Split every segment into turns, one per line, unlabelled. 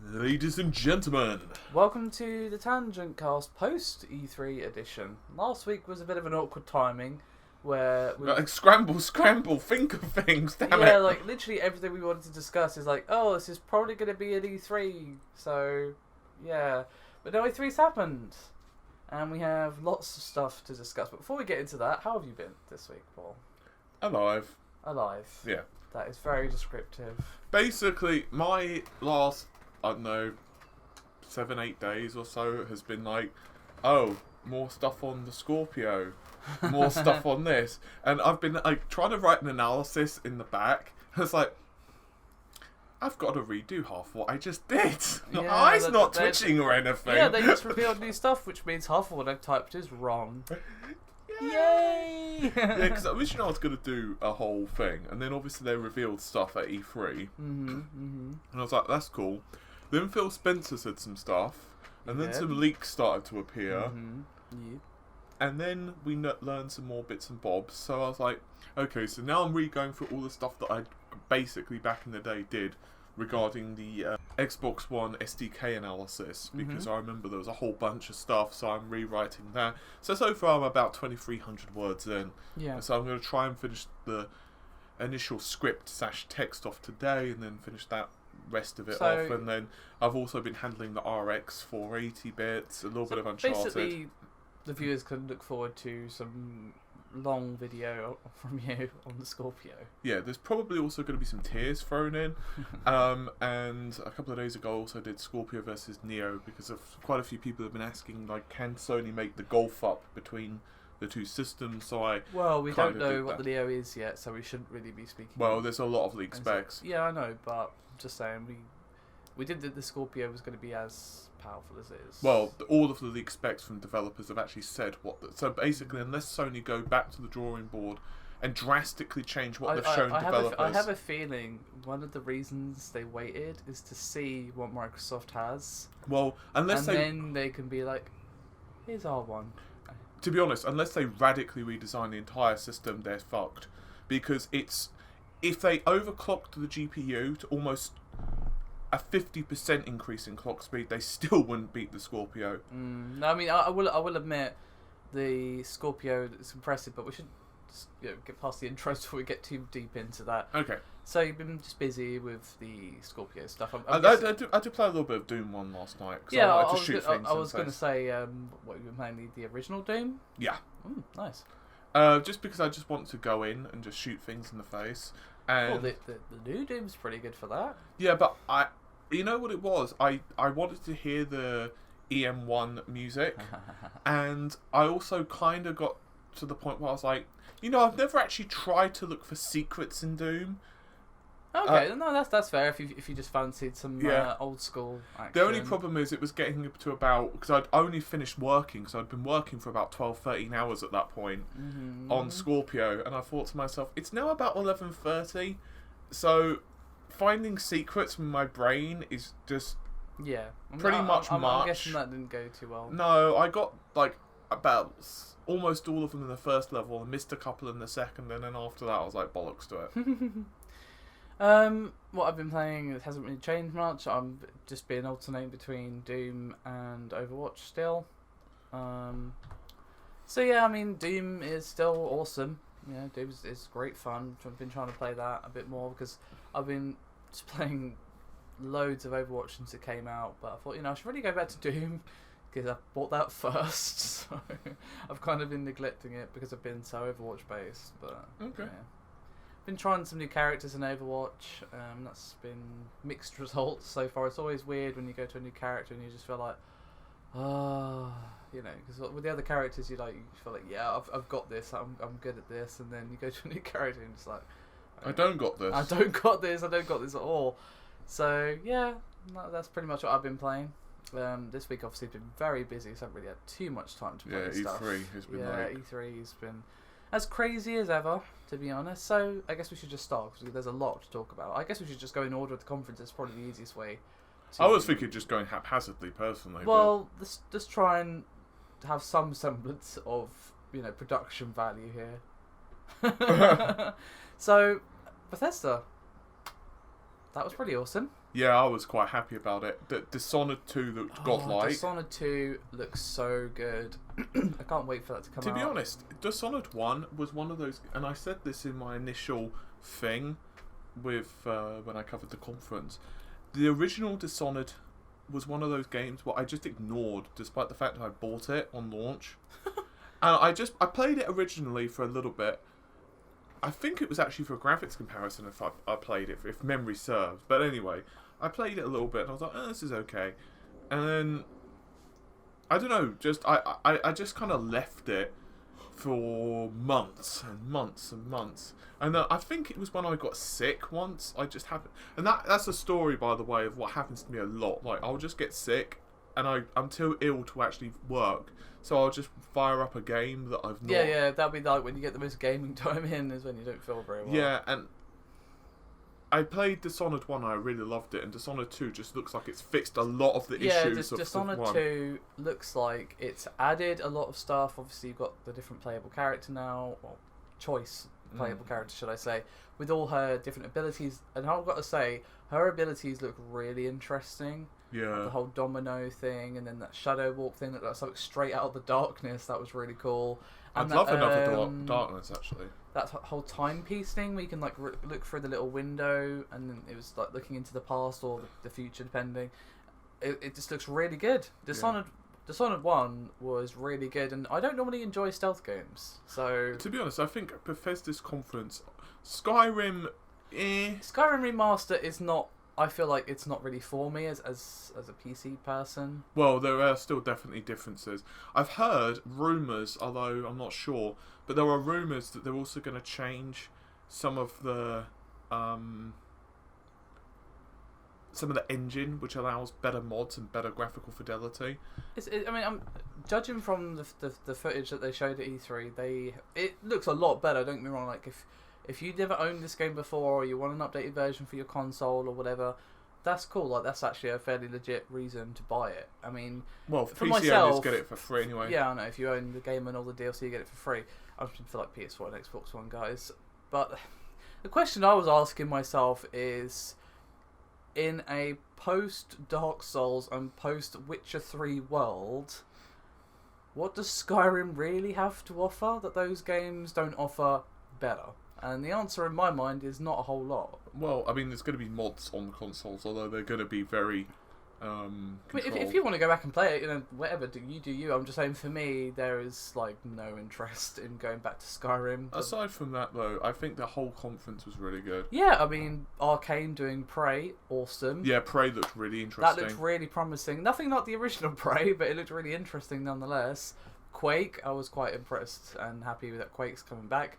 Ladies and gentlemen,
Welcome to the TangentCast post E3 edition. Last week was a bit of an awkward timing where we
scramble, think of things, damn it.
like literally everything we wanted to discuss is like, oh, this is probably going to be an E3, so yeah. But no, E3's happened, and we have lots of stuff to discuss. But before we get into that, how have you been this week, Paul?
Alive.
Alive.
Yeah.
That is very descriptive.
Basically, my last, I don't know, 7-8 days or so has been like, oh, more stuff on the Scorpio, more stuff on this. And I've been like trying to write an analysis in the back. It's like, I've got to redo half what I just did. My eyes not twitching or anything.
Yeah, they just revealed new stuff, which means half of what I've typed is wrong. Yay!
Yeah, because originally I was going to do a whole thing, and then obviously they revealed stuff at E3. And I was like, that's cool. Then Phil Spencer said some stuff, and then some leaks started to appear. And then we learned some more bits and bobs, so I was like, okay, so now I'm re-going through all the stuff that I basically back in the day did regarding the Xbox One SDK analysis, because I remember there was a whole bunch of stuff, so I'm rewriting that. So far I'm about 2,300 words in.
Yeah.
So I'm going to try and finish the initial script/text off today, and then finish that rest of it off. And then I've also been handling the RX 480 bits, a little bit of Uncharted.
Basically, the viewers can look forward to some long video from you on the Scorpio.
Yeah, there's probably also going to be some tears thrown in. And a couple of days ago I also did Scorpio versus Neo, because of quite a few people have been asking, like, can Sony make the golf up between the two systems? So
we don't know what the Neo is yet, so we shouldn't really be speaking.
Well, there's a lot of leak specs.
Yeah, I know, but just saying, we did that the Scorpio was going to be as powerful as it is. Well,
all of the leak specs from developers have actually said what. So basically, unless Sony go back to the drawing board and drastically change what they've shown developers,
I have a feeling one of the reasons they waited is to see what Microsoft has.
Well,
then they can be like, here's our one.
To be honest, unless they radically redesign the entire system, they're fucked. Because if they overclocked the GPU to almost a 50% increase in clock speed, they still wouldn't beat the Scorpio.
No, I mean, I will admit the Scorpio is impressive, but we should just, get past the intros before we get too deep into that.
Okay.
So you've been just busy with the Scorpio stuff.
I did play a little bit of Doom 1 last night.
Yeah, I was going to say, what, you've been playing the original Doom?
Yeah.
Nice.
Just because I just want to go in and just shoot things in the face. And
the new Doom's pretty good for that.
Yeah, but you know what it was? I wanted to hear the EM1 music, and I also kind of got to the point where I was like, I've never actually tried to look for secrets in Doom.
Okay, no, that's fair. If you just fancied some old school action.
The only problem is it was getting up to about, because I'd only finished working, so I'd been working for about 12-13 hours at that point on Scorpio, and I thought to myself, it's now about 11:30, so finding secrets in my brain is just pretty much.
I'm guessing that didn't go too well.
No, I got like about almost all of them in the first level and missed a couple in the second, and then after that I was like, bollocks to it.
What I've been playing, it hasn't really changed much. I'm just been alternating between Doom and Overwatch still. So yeah, I mean, Doom is still awesome. Yeah, Doom is great fun. I've been trying to play that a bit more because I've been just playing loads of Overwatch since it came out. But I thought, I should really go back to Doom because I bought that first. So I've kind of been neglecting it because I've been so Overwatch based. But
okay.
Yeah. Been trying some new characters in Overwatch. That's been mixed results so far. It's always weird when you go to a new character and you just feel like, because with the other characters you feel like, yeah, I've got this. I'm good at this, and then you go to a new character and it's like,
I don't got this.
I don't got this at all. So yeah, that's pretty much what I've been playing. This week obviously been very busy, so I haven't really had too much time to play stuff.
E3 has been
E3 has been as crazy as ever, to be honest. So I guess we should just start because there's a lot to talk about. I guess we should just go in order of the conference. It's probably the easiest way.
I was thinking just going haphazardly, personally.
Well, let's just try and have some semblance of production value here. So Bethesda, that was pretty awesome.
Yeah, I was quite happy about it. Dishonored 2 looked godlike.
Dishonored 2 looks so good. I can't wait for that to come out.
To be honest, Dishonored 1 was one of those, and I said this in my initial thing with when I covered the conference. The original Dishonored was one of those games where I just ignored, despite the fact that I bought it on launch. And I played it originally for a little bit. I think it was actually for a graphics comparison if I played it, if memory serves. But anyway, I played it a little bit and I was like, oh, this is okay. And then, I don't know, I just kind of left it for months and months and months. And I think it was when I got sick once. I just happened, and that's a story, by the way, of what happens to me a lot. Like, I'll just get sick, and I'm too ill to actually work. So I'll just fire up a game that I've not...
Yeah, that'd be like when you get the most gaming time in is when you don't feel very well.
Yeah, and I played Dishonored 1 and I really loved it, and Dishonored 2 just looks like it's fixed a lot of the issues of
Dishonored 2 looks like it's added a lot of stuff. Obviously, you've got the different playable character now, or choice playable character, should I say, with all her different abilities. And I've got to say, her abilities look really interesting.
Yeah.
The whole domino thing, and then that shadow walk thing that looks like straight out of the darkness. That was really cool. And
I'd love another darkness, actually.
That whole timepiece thing where you can like look through the little window, and then it was like looking into the past or the future, depending. It just looks really good. Dishonored 1 was really good, and I don't normally enjoy stealth games. So
to be honest, I think Bethesda's conference, Skyrim
Remaster is not. I feel like it's not really for me as a PC person.
Well, there are still definitely differences. I've heard rumours, although I'm not sure, but there are rumours that they're also going to change some of the engine, which allows better mods and better graphical fidelity.
I'm judging from the footage that they showed at E3. It looks a lot better. Don't get me wrong. Like if you never owned this game before, or you want an updated version for your console or whatever, that's cool. Like, that's actually a fairly legit reason to buy it. I mean,
well,
for
PC
myself,
owners get it for free anyway.
Yeah, I know. If you own the game and all the DLC, you get it for free. I just feel like PS4 and Xbox One guys. But the question I was asking myself is, in a post Dark Souls and post Witcher 3 world, what does Skyrim really have to offer that those games don't offer better? And the answer in my mind is not a whole lot.
Well, I mean, there's going to be mods on the consoles, although they're going to be very
if you want to go back and play it, whatever, do you. I'm just saying, for me, there is like no interest in going back to Skyrim.
Aside from that, though, I think the whole conference was really good.
Yeah, I mean, Arcane doing Prey, awesome.
Yeah, Prey looked really interesting.
That looked really promising. Nothing like the original Prey, but it looked really interesting nonetheless. Quake, I was quite impressed and happy that Quake's coming back.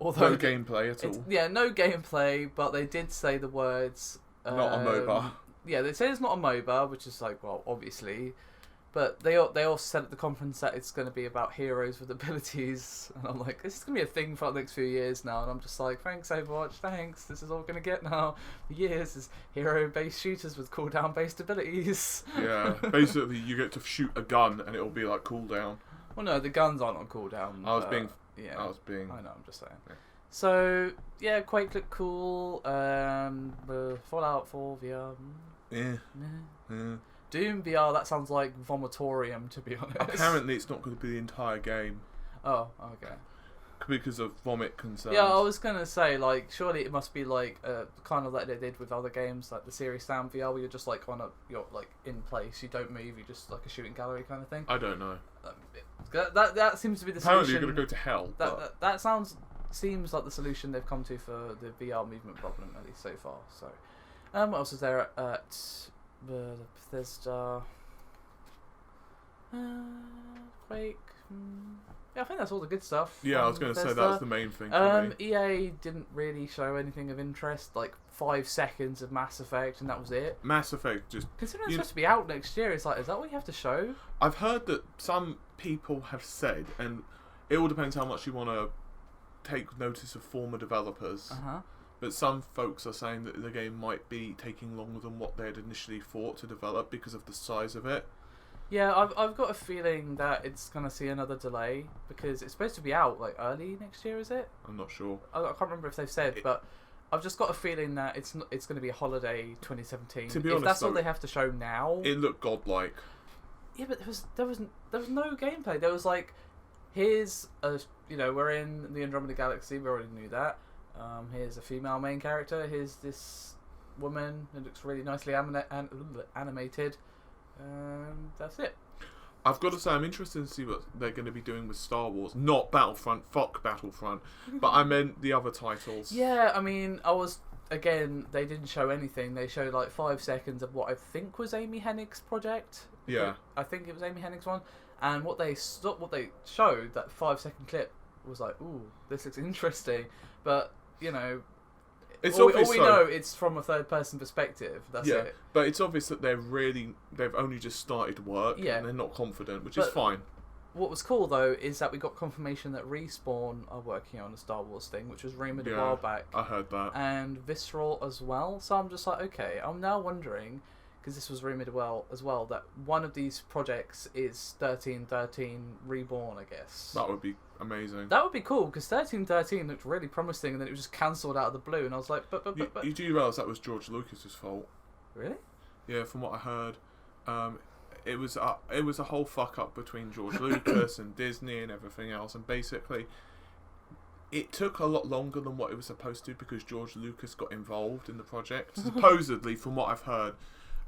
Although
no gameplay at all.
Yeah, no gameplay, but they did say the words...
not a MOBA.
Yeah, they say it's not a MOBA, which is like, well, obviously. But they also said at the conference that it's going to be about heroes with abilities. And I'm like, this is going to be a thing for the next few years now. And I'm just like, thanks, Overwatch, thanks. This is all going to get now for years, is hero-based shooters with cooldown-based abilities.
Yeah, basically you get to shoot a gun and it'll be like cooldown.
Well, no, the guns aren't on cooldown.
I know,
I'm just saying. Yeah. So, yeah, Quake looked cool. Fallout 4 VR.
Yeah.
Doom VR, that sounds like vomitorium, to be honest.
Apparently it's not going to be the entire game.
Oh, okay.
Because of vomit concerns.
Yeah, I was going to say, like, surely it must be like kind of like they did with other games, like the Series Sam VR, where you're just like you're like in place, you don't move, you're just like a shooting gallery kind of thing.
I don't know.
That seems to be the
Apparently
solution.
You're going to go to hell.
That seems like the solution they've come to for the VR movement problem, at least so far. So, what else is there at Bethesda? Quake. Yeah, I think that's all the good stuff.
Yeah, I was going to say that's the main thing for me.
EA didn't really show anything of interest, like 5 seconds of Mass Effect, and that was it.
Mass Effect just...
Considering it's supposed to be out next year, it's like, is that what you have to show?
I've heard that some people have said, and it all depends how much you want to take notice of former developers, but some folks are saying that the game might be taking longer than what they had initially thought to develop because of the size of it.
Yeah, I've got a feeling that it's going to see another delay, because it's supposed to be out like early next year, is it?
I'm not sure.
I can't remember if they've said, but I've just got a feeling that it's going to be a holiday 2017.
To be
if
honest,
that's all
though,
they have to show now,
it looked godlike.
Yeah, but there was no gameplay. There was like, here's a we're in the Andromeda Galaxy. We already knew that. Here's a female main character. Here's this woman who looks really nicely animated. That's it.
I've got to say, I'm interested to see what they're going to be doing with Star Wars. Not Battlefront, fuck Battlefront. But I meant the other titles.
Yeah, I mean, again, they didn't show anything. They showed like 5 seconds of what I think was Amy Hennig's project.
Yeah.
I think it was Amy Hennig's one. And what they showed, that 5-second clip, was like, ooh, this looks interesting. But,
It's
all
obvious
we know, it's from a third-person perspective. That's it.
But it's obvious that they've only just started work, and they're not confident, which is fine.
What was cool, though, is that we got confirmation that Respawn are working on a Star Wars thing, which was rumoured a while back.
I heard that.
And Visceral as well. So I'm just like, okay, I'm now wondering, because this was rumoured as well, that one of these projects is 1313 Reborn, I guess.
That would be amazing.
That would be cool, because 1313 looked really promising, and then it was just cancelled out of the blue, and I was like, but...
You do realise that was George Lucas's fault?
Really?
Yeah, from what I heard, it was a whole fuck up between George Lucas and Disney and everything else, and basically, it took a lot longer than what it was supposed to because George Lucas got involved in the project, supposedly, from what I've heard,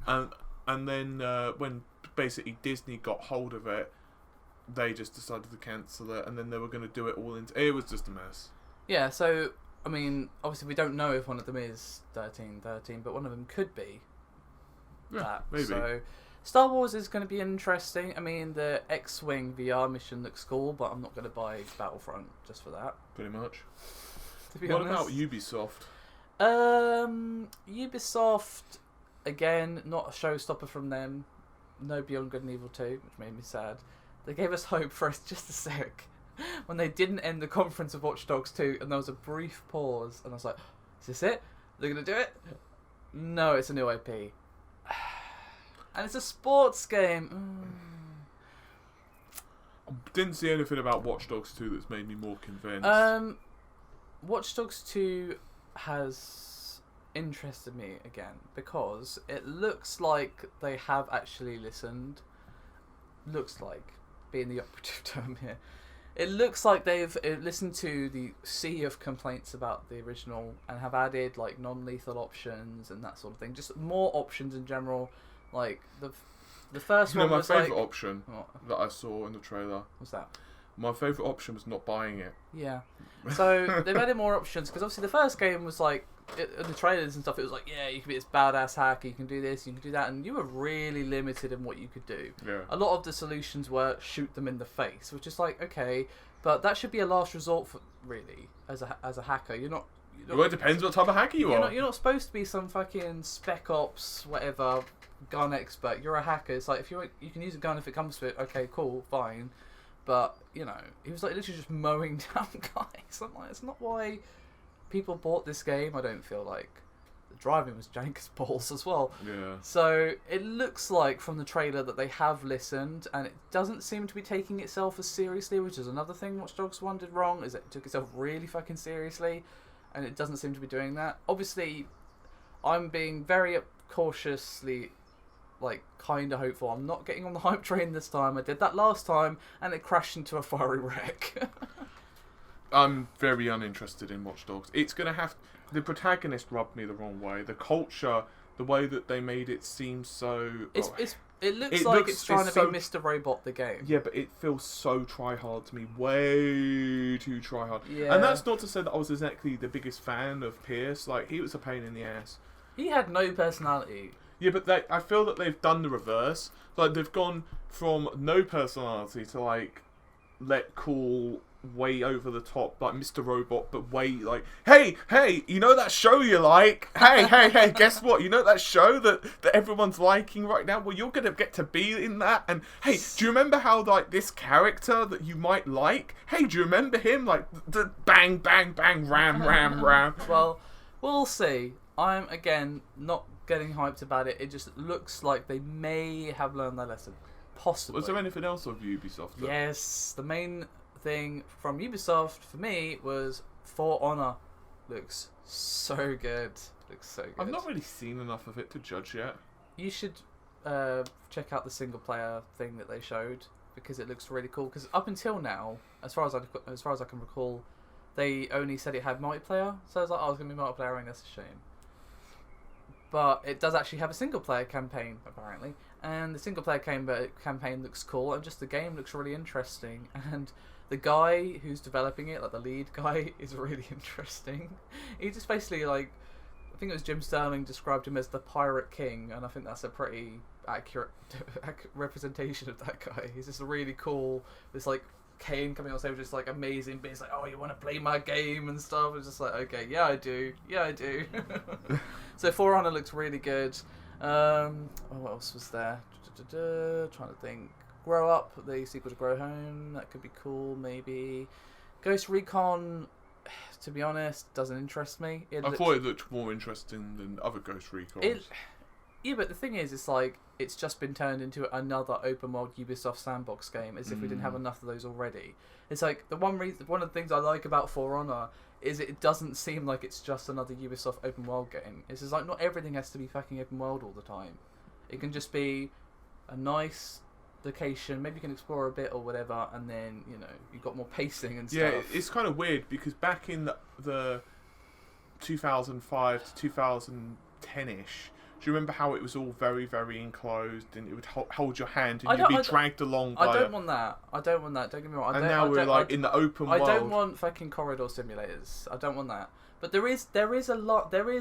and then when basically Disney got hold of it, they just decided to cancel it, and then they were going to do it all into... It was just a mess.
Yeah, so, I mean, obviously we don't know if one of them is 1313, but one of them could be that.
Maybe.
So, Star Wars is going to be interesting. I mean, the X-Wing VR mission looks cool, but I'm not going to buy Battlefront just for that.
Pretty much.
To be
What
honest.
about Ubisoft?
Ubisoft, again, not a showstopper from them. No Beyond Good and Evil 2, which made me sad. They gave us hope for just a sec when they didn't end the conference of Watch Dogs 2, and there was a brief pause, and I was like, is this it? They're going to do it? No, it's a new IP. And it's a sports game.
I didn't see anything about Watch Dogs 2 that's made me more convinced.
Watch Dogs 2 has interested me again, because it looks like they have actually listened. Looks like, being the operative term here. It looks like they've listened to the sea of complaints about the original and have added like non-lethal options and that sort of thing. Just more options in general. Like the first one was
my favourite
like...
option that I saw in the trailer.
What's that?
My favourite option was not buying it.
Yeah. So they've added more options, because obviously the first game was like, in the trailers and stuff, it was like, yeah, you can be this badass hacker, you can do this, you can do that, and you were really limited in what you could do.
Yeah.
A lot of the solutions were shoot them in the face, which is like, okay, but that should be a last resort for, really, as a hacker. You're not
Well, it depends what type of hacker you are.
You're not supposed to be some fucking spec ops, whatever, gun expert. You're a hacker. It's like, if you can use a gun if it comes to it, okay, cool, fine. But, he was like literally just mowing down guys. I'm like, it's not why people bought this game. I don't feel like the driving was jank as balls as well.
Yeah.
So it looks like from the trailer that they have listened, and it doesn't seem to be taking itself as seriously, which is another thing Watch Dogs 1 did wrong, is it took itself really fucking seriously, and it doesn't seem to be doing that. Obviously, I'm being very cautiously, kind of hopeful. I'm not getting on the hype train this time. I did that last time, and it crashed into a fiery wreck.
I'm very uninterested in Watch Dogs. It's going to have... The protagonist rubbed me the wrong way. The culture, the way that they made it seem so...
It looks like it's trying to be Mr. Robot the game.
Yeah, but it feels so try-hard to me. Way too try-hard.
Yeah.
And that's not to say that I was exactly the biggest fan of Pierce. He was a pain in the ass.
He had no personality.
Yeah, but I feel that they've done the reverse. They've gone from no personality to, let cool... way over the top, like Mr. Robot, but way hey, you know that show you like? Hey, guess what? You know that show that everyone's liking right now? Well, you're gonna get to be in that. And hey, do you remember how this character that you might like? Hey, do you remember him? The bang, bang, bang, ram.
Well, we'll see. I'm again not getting hyped about it. It just looks like they may have learned their lesson. Possibly.
Was there anything else of Ubisoft?
Yes, the main thing from Ubisoft for me was For Honor. looks so good. Looks so good.
I've not really seen enough of it to judge yet.
You should check out the single player thing that they showed because it looks really cool. Because up until now, as far as I can recall, they only said it had multiplayer. So I was like, oh, it's gonna be multiplayer, and that's a shame. But it does actually have a single player campaign apparently, and the single player campaign looks cool, and just the game looks really interesting. And the guy who's developing it, like the lead guy, is really interesting. He just basically like. I think it was Jim Sterling described him as the Pirate King, and I think that's a pretty accurate representation of that guy. He's just really cool. This like cane coming on stage, just like amazing bits, like, oh, you want to play my game and stuff. It's just like, okay, yeah, I do. So For Honor looks really good. What else was there? Trying to think. Grow Up, the sequel to Grow Home. That could be cool, maybe. Ghost Recon. To be honest, doesn't interest me.
I thought it looked more interesting than other Ghost Recons.
Yeah, but the thing is, it's like it's just been turned into another open world Ubisoft sandbox game, as if we didn't have enough of those already. It's like one of the things I like about For Honor is it doesn't seem like it's just another Ubisoft open world game. It's just like not everything has to be fucking open world all the time. It can just be a nice location, maybe you can explore a bit or whatever, and then you've got more pacing and stuff.
Yeah, it's kind of weird because back in the 2005 to 2010ish, do you remember how it was all very, very enclosed and it would hold your hand and you'd be dragged along by
I don't want that. Don't get me wrong.
And now we're like in the open world.
I don't want fucking corridor simulators. I don't want that. But there is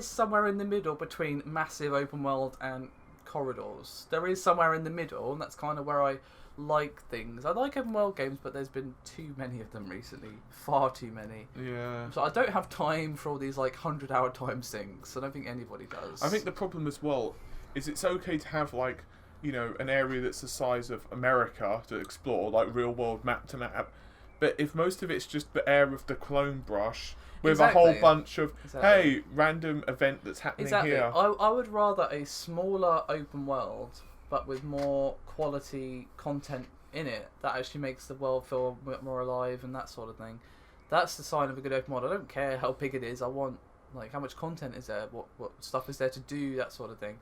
somewhere in the middle between massive open world and corridors. There is somewhere in the middle, and that's kind of where I like things. I like open world games, but there's been too many of them recently. Far too many.
Yeah.
So I don't have time for all these like 100-hour time sinks. I don't think anybody does.
I think the problem as well is it's okay to have like, an area that's the size of America to explore, like real world map to map. But if most of it's just the air of the clone brush with a whole bunch of, hey, random event that's happening here.
I would rather a smaller open world, but with more quality content in it that actually makes the world feel a bit more alive and that sort of thing. That's the sign of a good open world. I don't care how big it is. I want, like, how much content is there, what stuff is there to do, that sort of thing.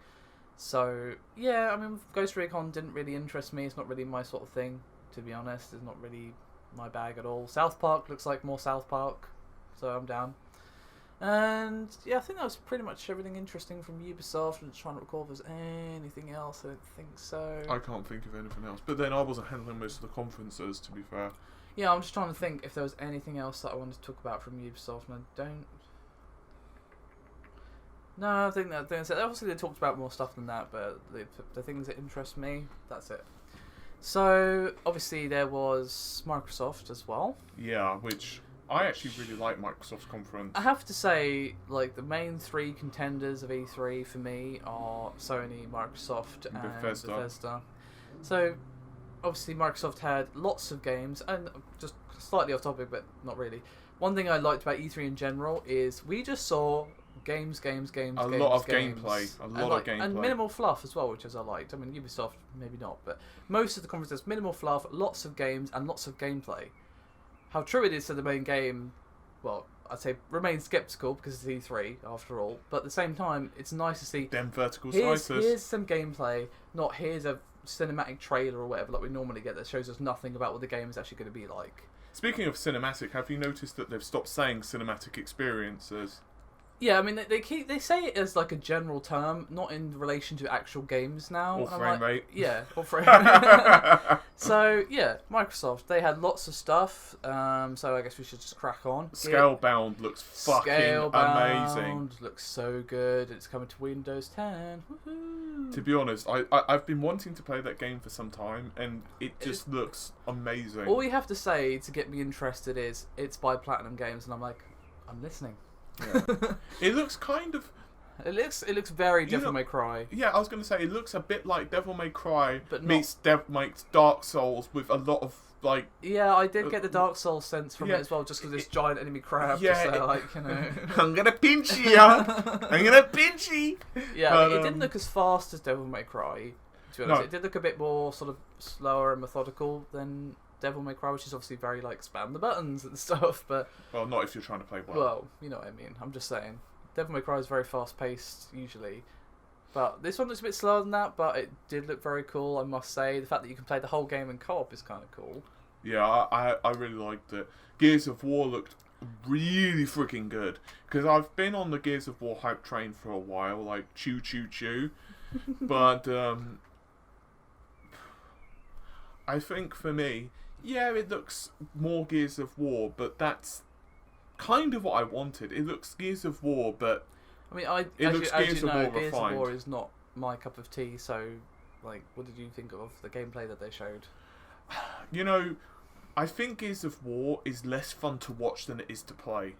So, yeah, I mean, Ghost Recon didn't really interest me. It's not really my sort of thing, to be honest. It's not really my bag at all. South Park looks like more South Park. So I'm down. And yeah, I think that was pretty much everything interesting from Ubisoft. I'm just trying to recall if there's anything else. I don't think so.
I can't think of anything else. But then I wasn't handling most of the conferences, to be fair.
Yeah, I'm just trying to think if there was anything else that I wanted to talk about from Ubisoft, and I don't. No, I think that's it. Obviously, they talked about more stuff than that, but the things that interest me, that's it. So obviously there was Microsoft as well.
Yeah, which I actually really like Microsoft's conference.
I have to say, like, the main three contenders of E3 for me are Sony, Microsoft, and Bethesda. So, obviously, Microsoft had lots of games, and just slightly off topic, but not really. One thing I liked about E3 in general is we just saw games.
A lot of gameplay.
And minimal fluff as well, which I liked. I mean, Ubisoft, maybe not, but most of the conferences, minimal fluff, lots of games, and lots of gameplay. How true it is to the main game, well, I'd say remain sceptical because it's E3 after all. But at the same time, it's nice to see
them vertical slices.
Here's some gameplay, not here's a cinematic trailer or whatever like we normally get that shows us nothing about what the game is actually going to be like.
Speaking of cinematic, have you noticed that they've stopped saying cinematic experiences?
Yeah, I mean they say it as like a general term, not in relation to actual games now.
Or frame rate.
Yeah, or frame rate. So yeah, Microsoft, they had lots of stuff. So I guess we should just crack on.
Scalebound looks fucking amazing.
Looks so good. It's coming to Windows 10. Woohoo!
To be honest, I've been wanting to play that game for some time, and it just looks amazing.
All you have to say to get me interested is it's by Platinum Games, and I'm like, I'm listening.
Yeah. It looks kind of.
It looks very Devil May Cry.
Yeah, I was going to say it looks a bit like Devil May Cry meets Dark Souls with a lot of like.
Yeah, I did get the Dark Souls sense from it as well, just because this giant enemy crab.
Yeah,
just like
I'm gonna pinch you. I'm gonna pinch you.
Yeah, but, it didn't look as fast as Devil May Cry. To be honest,
No.
it did look a bit more sort of slower and methodical than Devil May Cry, which is obviously very like spam the buttons and stuff. But
well, not if you're trying to play well.
Well, you know what I mean. I'm just saying, Devil May Cry is very fast paced usually. But this one looks a bit slower than that, but it did look very cool, I must say. The fact that you can play the whole game in co-op is kind of cool.
Yeah, I really liked it. Gears of War looked really freaking good. Because I've been on the Gears of War hype train for a while, like choo choo choo. But I think for me, yeah, it looks more Gears of War, but that's kind of what I wanted. It looks Gears of War, but
I mean, as you know, Gears of War is not my cup of tea. So, like, what did you think of the gameplay that they showed?
You know, I think Gears of War is less fun to watch than it is to play.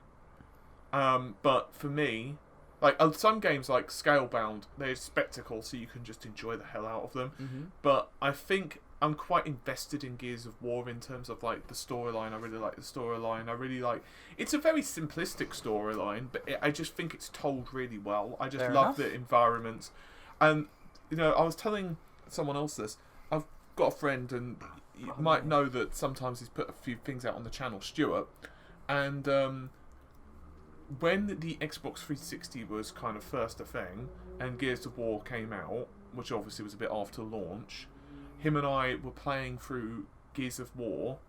But for me, like some games like Scalebound, they're a spectacle, so you can just enjoy the hell out of them.
Mm-hmm.
But I think I'm quite invested in Gears of War in terms of like the storyline. I really like the storyline. I really like. It's a very simplistic storyline, but I just think it's told really well. I just love the environments, and you know, I was telling someone else this. I've got a friend, and you might know that sometimes he's put a few things out on the channel, Stuart, and when the Xbox 360 was kind of first a thing, and Gears of War came out, which obviously was a bit after launch. Him and I were playing through Gears of War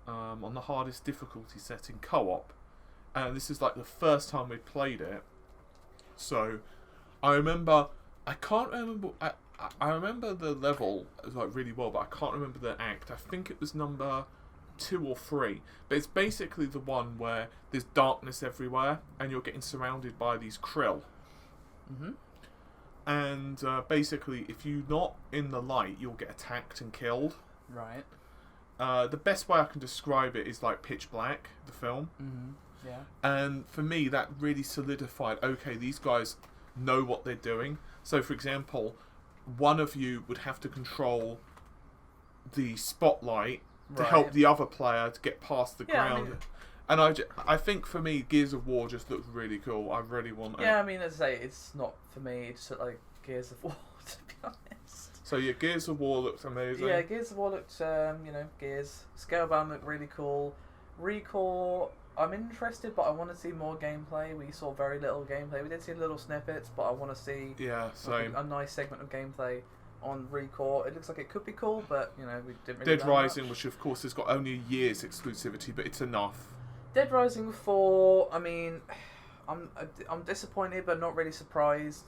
on the hardest difficulty setting co-op, and this is like the first time we played it. So I remember, I remember the level like really well, but I can't remember the act. I think it was number 2 or 3, but it's basically the one where there's darkness everywhere and you're getting surrounded by these krill.
Mm-hmm.
And basically, if you're not in the light, you'll get attacked and killed.
Right.
The best way I can describe it is like Pitch Black, the film.
Mm-hmm. Yeah.
And for me, that really solidified, okay, these guys know what they're doing. So, for example, one of you would have to control the spotlight to help the other player to get past the ground. I mean, and I think for me, Gears of War just looks really cool. I really want it.
Yeah, I mean, as I say, it's not for me. It's just like Gears of War, to be honest.
So yeah, Gears of War looks amazing.
Yeah, Gears of War looked, Gears. Scalebound looked really cool. Recore, I'm interested, but I want to see more gameplay. We saw very little gameplay. We did see little snippets, but I want to see a nice segment of gameplay on Recore. It looks like it could be cool, but we didn't really.
Dead Rising, which of course has got only a year's exclusivity, but it's enough.
Dead Rising 4, I mean, I'm disappointed, but not really surprised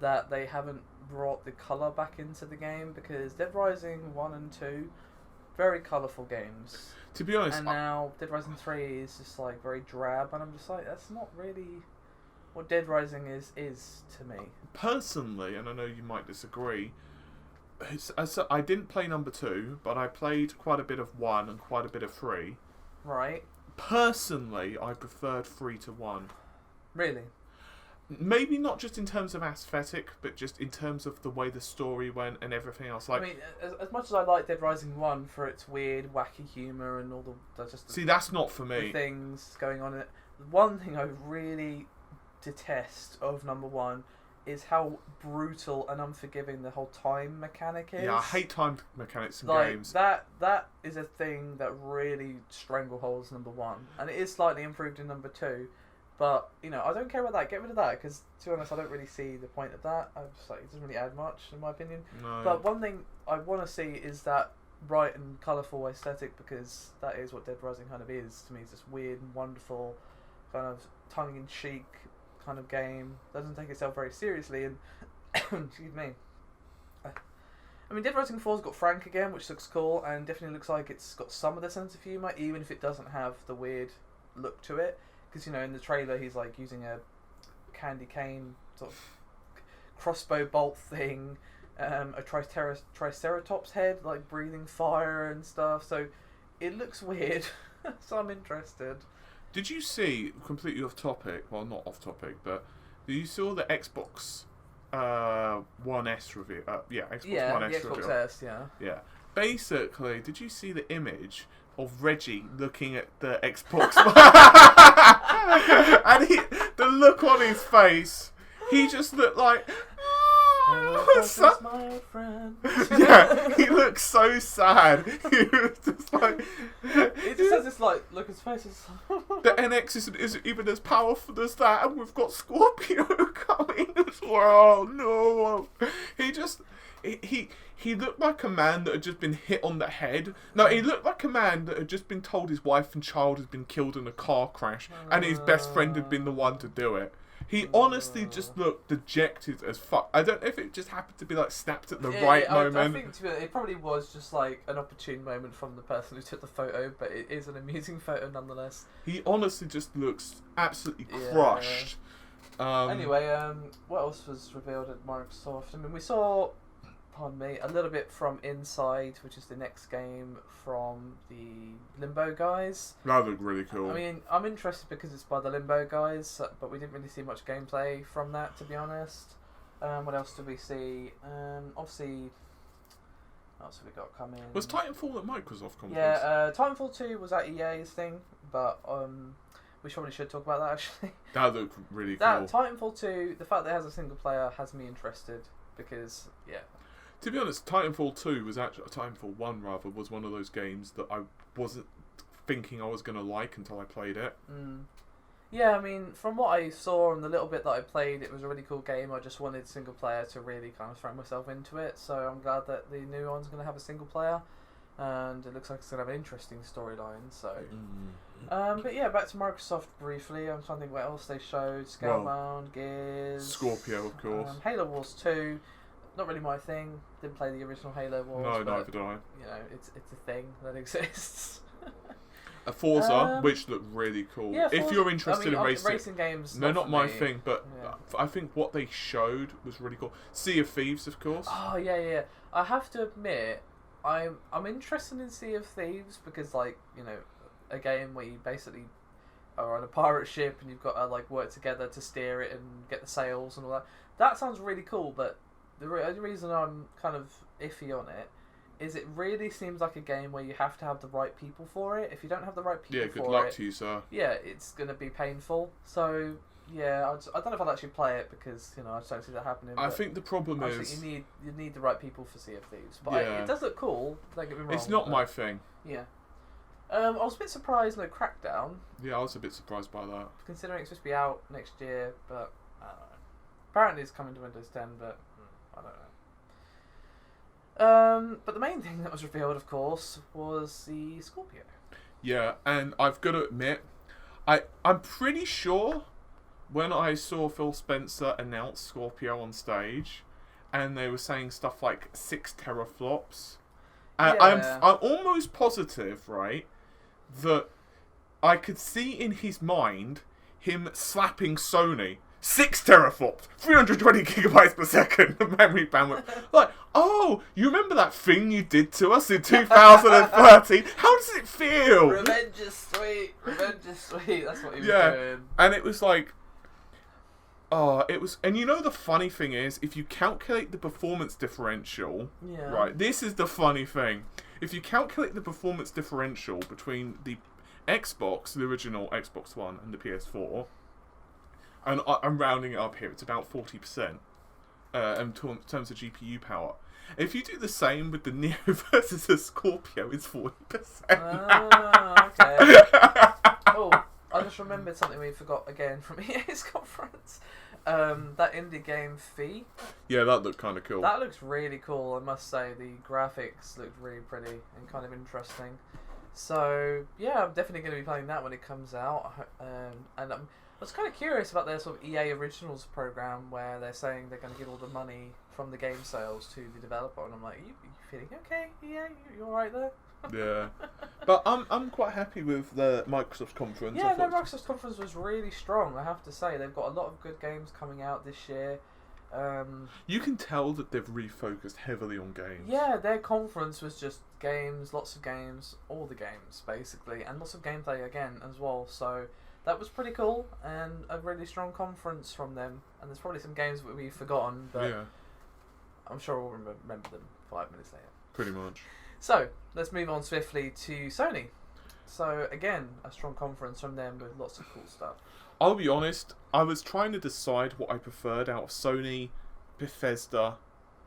that they haven't brought the colour back into the game, because Dead Rising 1 and 2, very colourful games.
To be honest,
and now Dead Rising 3 is just like very drab, and I'm just like, that's not really what Dead Rising is to me.
Personally, and I know you might disagree, I didn't play number 2, but I played quite a bit of 1 and quite a bit of 3.
Right.
Personally, I preferred 3 to 1.
Really?
Maybe not just in terms of aesthetic, but just in terms of the way the story went and everything else. Like,
I mean, as much as I like Dead Rising 1 for its weird, wacky humour and all
that's not for me.
The things going on in it. One thing I really detest of number 1 is how brutal and unforgiving the whole time mechanic is.
Yeah, I hate time mechanics in
like,
games.
That is a thing that really strangleholds number 1, and it is slightly improved in number 2. But I don't care about that. Get rid of that, because to be honest, I don't really see the point of that. I'm just like, it doesn't really add much, in my opinion.
No.
But one thing I want to see is that bright and colourful aesthetic, because that is what Dead Rising kind of is to me. It's this weird and wonderful, kind of tongue-in-cheek kind of game. Doesn't take itself very seriously, and excuse me. I mean, Dead Rising 4's got Frank again, which looks cool, and definitely looks like it's got some of the sense of humour, even if it doesn't have the weird look to it. Because in the trailer he's like using a candy cane sort of crossbow bolt thing, a triceratops head like breathing fire and stuff. So it looks weird. So I'm interested.
Did you see, completely off topic? Well, not off topic, but you saw the Xbox One S review? Xbox One S review.
Xbox S, yeah.
Yeah. Basically, did you see the image of Reggie looking at the Xbox and the look on his face, he just looked like,
That's my friend.
Yeah, he looks so sad. He was just like...
He just has this like look his face is...
The NX isn't even as powerful as that, and we've got Scorpio coming as well. No. He looked like a man that had just been hit on the head. No, he looked like a man that had just been told his wife and child had been killed in a car crash, and his best friend had been the one to do it. He honestly just looked dejected as fuck. I don't know if it just happened to be like snapped at the right moment.
I think it probably was just like an opportune moment from the person who took the photo, but it is an amusing photo nonetheless.
He honestly just looks absolutely crushed.
Anyway, what else was revealed at Microsoft? I mean, we saw, pardon me, a little bit from Inside, which is the next game from the Limbo guys.
That looked really cool.
I mean, I'm interested because it's by the Limbo guys, but we didn't really see much gameplay from that, to be honest. What else did we see? Obviously, what else have we got coming?
Was Titanfall at Microsoft conference?
Yeah, Titanfall 2 was at EA's thing, but we probably should talk about that actually.
That looked really cool.
Titanfall 2, the fact that it has a single player has me interested because, yeah.
To be honest, Titanfall 2 was actually... Titanfall 1, rather, was one of those games that I wasn't thinking I was going to like until I played it.
Yeah, I mean, from what I saw and the little bit that I played, it was a really cool game. I just wanted single player to really kind of throw myself into it, so I'm glad that the new one's going to have a single player, and it looks like it's going to have an interesting storyline, so... but yeah, back to Microsoft briefly. I'm trying to think what else they showed. Scalebound, Gears...
Scorpio, of course.
Halo Wars 2... Not really my thing. Didn't play the original Halo Wars.
No, neither did I.
You know, it's a thing that exists.
A Forza, which looked really cool.
Yeah,
if you're interested in
racing games,
no, not my thing. But I think what they showed was really cool. Sea of Thieves, of course.
Oh yeah. I have to admit, I'm interested in Sea of Thieves because, like, you know, a game where you basically are on a pirate ship and you've got to like work together to steer it and get the sails and all that. That sounds really cool, but the only reason I'm kind of iffy on it is it really seems like a game where you have to have the right people for it. If you don't have the right people for it...
Yeah, good luck to you, sir.
Yeah, it's going to be painful. So, yeah, I don't know if I'll actually play it because, you know, I just don't see that happening.
I think the problem is...
You need the right people for Sea of Thieves. But it does look cool, don't get me wrong.
It's not my thing.
Yeah. I was a bit surprised, no Crackdown.
Yeah, I was a bit surprised by that.
Considering it's supposed to be out next year, but I don't know. Apparently it's coming to Windows 10, but... I don't know. But the main thing that was revealed, of course, was the Scorpio.
Yeah, and I've got to admit, I'm pretty sure when I saw Phil Spencer announce Scorpio on stage, and they were saying stuff like 6 teraflops, I'm almost positive, right, that I could see in his mind him slapping Sony. 6 teraflops, 320 gigabytes per second of memory bandwidth. Like, oh, you remember that thing you did to us in 2013? How does it feel?
Revenge is sweet. Revenge is sweet. That's what he was doing.
And it was like, and you know the funny thing is, if you calculate the performance differential, right, this is the funny thing. If you calculate the performance differential between the Xbox, the original Xbox One, and the PS4, and I'm rounding it up here, it's about 40% in terms of GPU power. If you do the same with the Neo versus the Scorpio, it's 40%.
Okay. Oh, I just remembered something we forgot again from EA's conference. That indie game Fee.
Yeah, that looked kind of cool.
That looks really cool, I must say. The graphics looked really pretty and kind of interesting. So, yeah, I'm definitely going to be playing that when it comes out. And I was kind of curious about their sort of EA Originals program where they're saying they're going to give all the money from the game sales to the developer, and I'm like, you feeling okay? EA, you all right there?
Yeah, but I'm quite happy with the Microsoft conference.
Yeah, no, Microsoft conference was really strong. I have to say, they've got a lot of good games coming out this year.
You can tell that they've refocused heavily on games.
Yeah, their conference was just games, lots of games, all the games basically, and lots of gameplay again as well. So that was pretty cool, and a really strong conference from them. And there's probably some games that we've forgotten, but I'm sure we'll remember them 5 minutes later.
Pretty much.
So, let's move on swiftly to Sony. So, again, a strong conference from them with lots of cool stuff.
I'll be honest, I was trying to decide what I preferred out of Sony Bethesda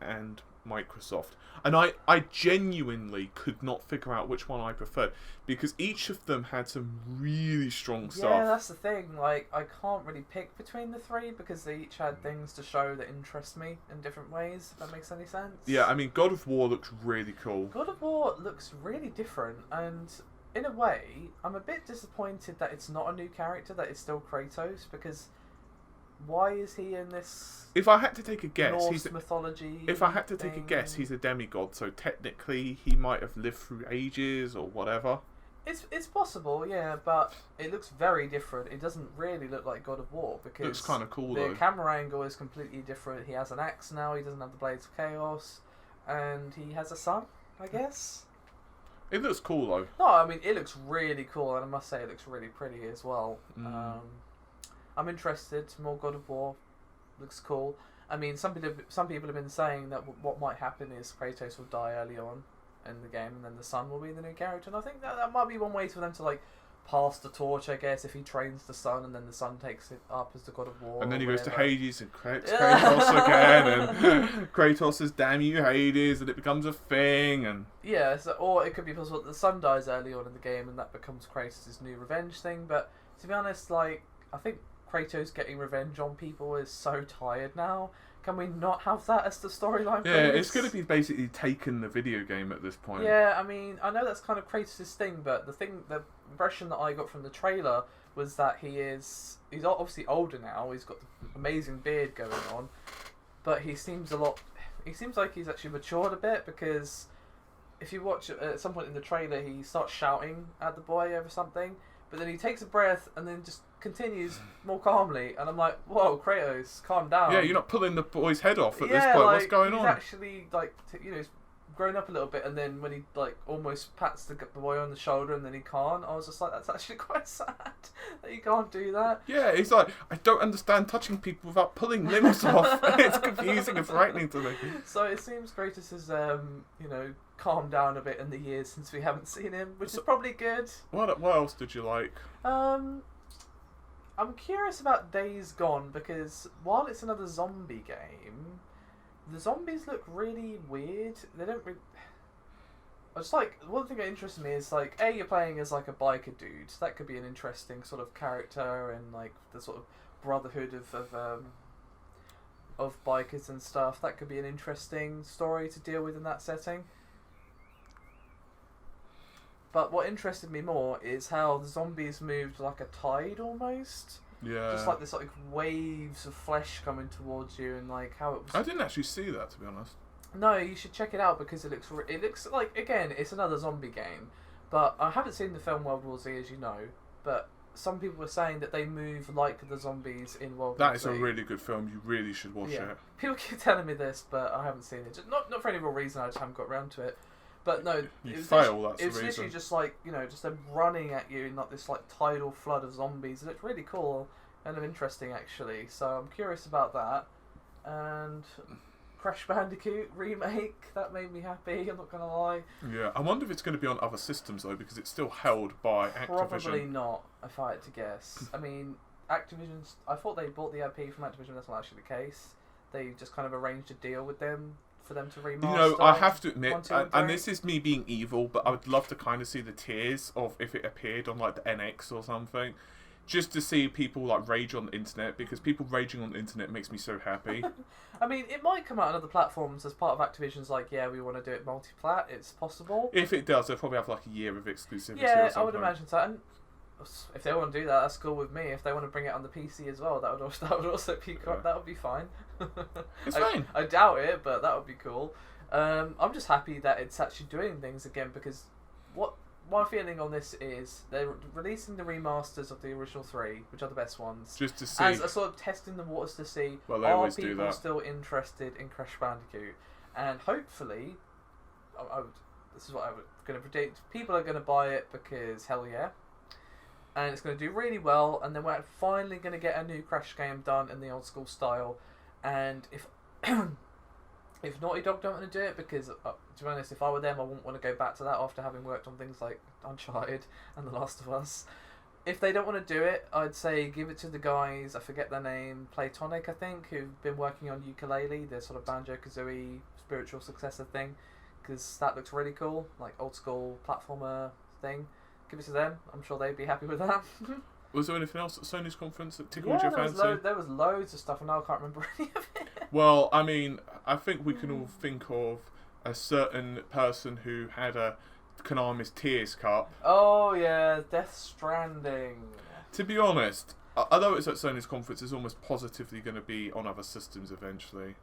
and Microsoft. And I genuinely could not figure out which one I preferred, because each of them had some really strong stuff.
Yeah, that's the thing. Like, I can't really pick between the three because they each had things to show that interest me in different ways, if that makes any sense.
Yeah, I mean, God of War looks really cool.
God of War looks really different, and in a way, I'm a bit disappointed that it's not a new character, that it's still Kratos, because why is he in this
If I had to take a guess,
Norse mythology
If I had to take a
thing?
guess, he's a demigod, so technically he might have lived through ages or whatever.
It's possible, yeah, but it looks very different. It doesn't really look like God of War because
Looks kind of cool
the
though.
camera angle is completely different. He has an axe now. He doesn't have the Blades of Chaos, and he has a son, I guess.
It looks cool though.
No, I mean it looks really cool, and I must say it looks really pretty as well. I'm interested. More God of War looks cool. I mean, some people have been saying that what might happen is Kratos will die early on in the game, and then the son will be the new character. And I think that might be one way for them to like pass the torch, I guess, if he trains the son, and then the son takes it up as the God of War.
And then he goes to
whatever.
Hades and Kratos again, and Kratos says, "Damn you, Hades," and it becomes a thing. And
yeah, or it could be possible that the son dies early on in the game, and that becomes Kratos' new revenge thing. But to be honest, like I think Kratos getting revenge on people is so tired now. Can we not have that as the storyline?
yeah,
please?
it's going to be basically taking the video game at this point.
Yeah, I mean, I know that's kind of Kratos' thing, but the impression that I got from the trailer was that he's obviously older now. He's got the amazing beard going on, but he seems like he's actually matured a bit, because if you watch at some point in the trailer, he starts shouting at the boy over something, but then he takes a breath and then just continues more calmly, and I'm like, whoa, Kratos, calm down.
Yeah, you're not pulling the boy's head off at this point. What's going on?
He's actually like, he's grown up a little bit, and then when he like almost pats the boy on the shoulder and then he can't, I was just like, that's actually quite sad that you can't do that.
Yeah, it's like, I don't understand touching people without pulling limbs off. It's confusing and frightening to me.
So it seems Kratos has calmed down a bit in the years since we haven't seen him, which is probably good.
What else did you like?
I'm curious about Days Gone, because while it's another zombie game, the zombies look really weird. They don't really... I just like, one thing that interests me is like, you're playing as like a biker dude. That could be an interesting sort of character, and like the sort of brotherhood of bikers and stuff. That could be an interesting story to deal with in that setting. But what interested me more is how the zombies moved like a tide almost.
Yeah.
Just like this like waves of flesh coming towards you, and like how it was...
I didn't actually see that, to be honest.
No, you should check it out, because it looks like, again, it's another zombie game. But I haven't seen the film World War Z, as you know, but some people were saying that they move like the zombies in World War Z.
That is a really good film. You really should watch it.
People keep telling me this, but I haven't seen it. Just not for any real reason, I just haven't got around to it. But no,
you fail, that's the
it was
reason.
literally just like, just them running at you in like this like tidal flood of zombies. It looked really cool, kind of interesting actually. So I'm curious about that. And Crash Bandicoot remake, that made me happy, I'm not gonna lie.
Yeah, I wonder if it's going to be on other systems though, because it's still held by Activision.
Probably not, if I had to guess. I mean, Activision's... I thought they bought the IP from Activision. That's not actually the case. They just kind of arranged a deal with them for them to remaster.
You know, I have to admit,
1, 2, and
and
3.
this is me being evil, but I would love to kind of see the tiers of if it appeared on like the NX or something, just to see people like rage on the internet, because people raging on the internet makes me so happy.
I mean, it might come out on other platforms as part of Activision's like, yeah, we want to do it multi-plat. It's possible.
If it does, they'll probably have like a year of exclusivity.
Yeah,
or something.
I would imagine so. And if they want to do that, that's cool with me. If they want to bring it on the PC as well, that would also be that would be fine.
It's fine.
I doubt it, but that would be cool. I'm just happy that it's actually doing things again, because what my feeling on this is they're releasing the remasters of the original 3, which are the best ones,
just to see,
as a sort of testing the waters to see are people still interested in Crash Bandicoot, and hopefully, this is what I was going to predict. People are going to buy it because hell yeah. And it's going to do really well, and then we're finally going to get a new Crash game done in the old school style. And if if Naughty Dog don't want to do it, because to be honest, if I were them, I wouldn't want to go back to that after having worked on things like Uncharted and The Last of Us. if they don't want to do it, I'd say give it to the guys, I forget their name, Playtonic, I think, who've been working on Ukulele, the sort of Banjo-Kazooie spiritual successor thing, because that looks really cool, like old school platformer thing. Give it to them. I'm sure they'd be happy with that.
Was there anything else at Sony's conference that tickled your fancy?
There was loads of stuff, and now I can't remember any of it.
Well, I mean, I think we can all think of a certain person who had a Konami's Tears Cup.
Oh yeah, Death Stranding.
To be honest, although it's at Sony's conference, it's almost positively going to be on other systems eventually.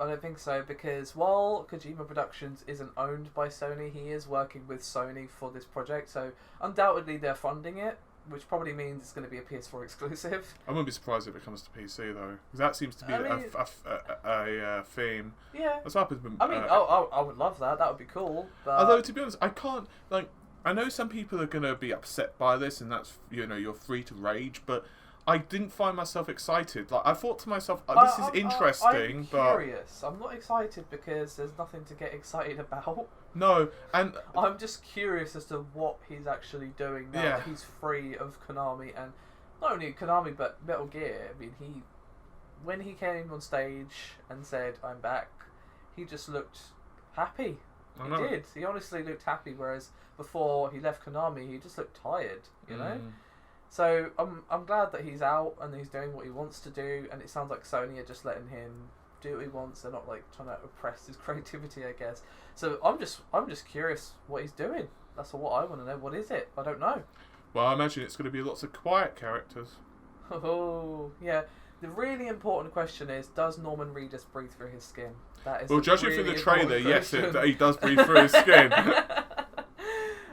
I don't think so, because while Kojima Productions isn't owned by Sony, he is working with Sony for this project, so undoubtedly they're funding it, which probably means it's going to be a PS4 exclusive.
I wouldn't be surprised if it comes to PC though, because that seems to be a theme.
Yeah.
That's happened.
I mean, I would love that. That would be cool. But
although to be honest, I can't like. I know some people are going to be upset by this, and that's you're free to rage, but I didn't find myself excited. Like I thought to myself, this is interesting,
I'm curious. I'm not excited because there's nothing to get excited about.
No, and
I'm just curious as to what he's actually doing now that he's free of Konami, and not only Konami but Metal Gear. I mean, when he came on stage and said, "I'm back," he just looked happy. He did. He honestly looked happy, whereas before he left Konami, he just looked tired. You know. So I'm glad that he's out and he's doing what he wants to do, and it sounds like Sony are just letting him do what he wants. They're not like trying to oppress his creativity, I guess. So I'm just curious what he's doing. That's what I want to know. What is it? I don't know.
Well, I imagine it's going to be lots of quiet characters.
Oh yeah. The really important question is: does Norman Reedus breathe through his skin? That is.
Well, judging from the trailer, yes, he does breathe through his skin.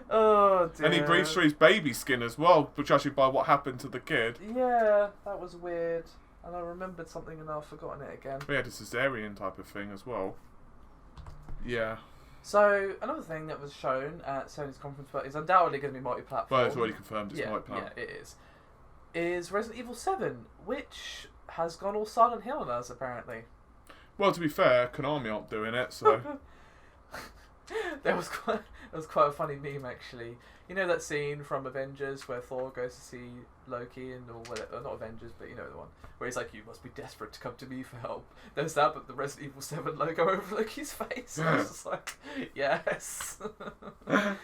Oh dear.
And he breathes through his baby skin as well, judging by what happened to the kid.
Yeah, that was weird. And I remembered something and I've forgotten it again.
We had a cesarean type of thing as well. Yeah.
So, another thing that was shown at Sony's conference, but is undoubtedly going to be multi-platform.
Well, it's already confirmed it's multi-platform.
Yeah, it is Resident Evil 7, which has gone all Silent Hill on us, apparently.
Well, to be fair, Konami aren't doing it, so...
There was quite a funny meme, actually. You know that scene from Avengers where Thor goes to see Loki and all whatever, not Avengers, but you know the one where he's like, "You must be desperate to come to me for help." There's that, but the Resident Evil 7 logo over Loki's face. I was just like, yes.
That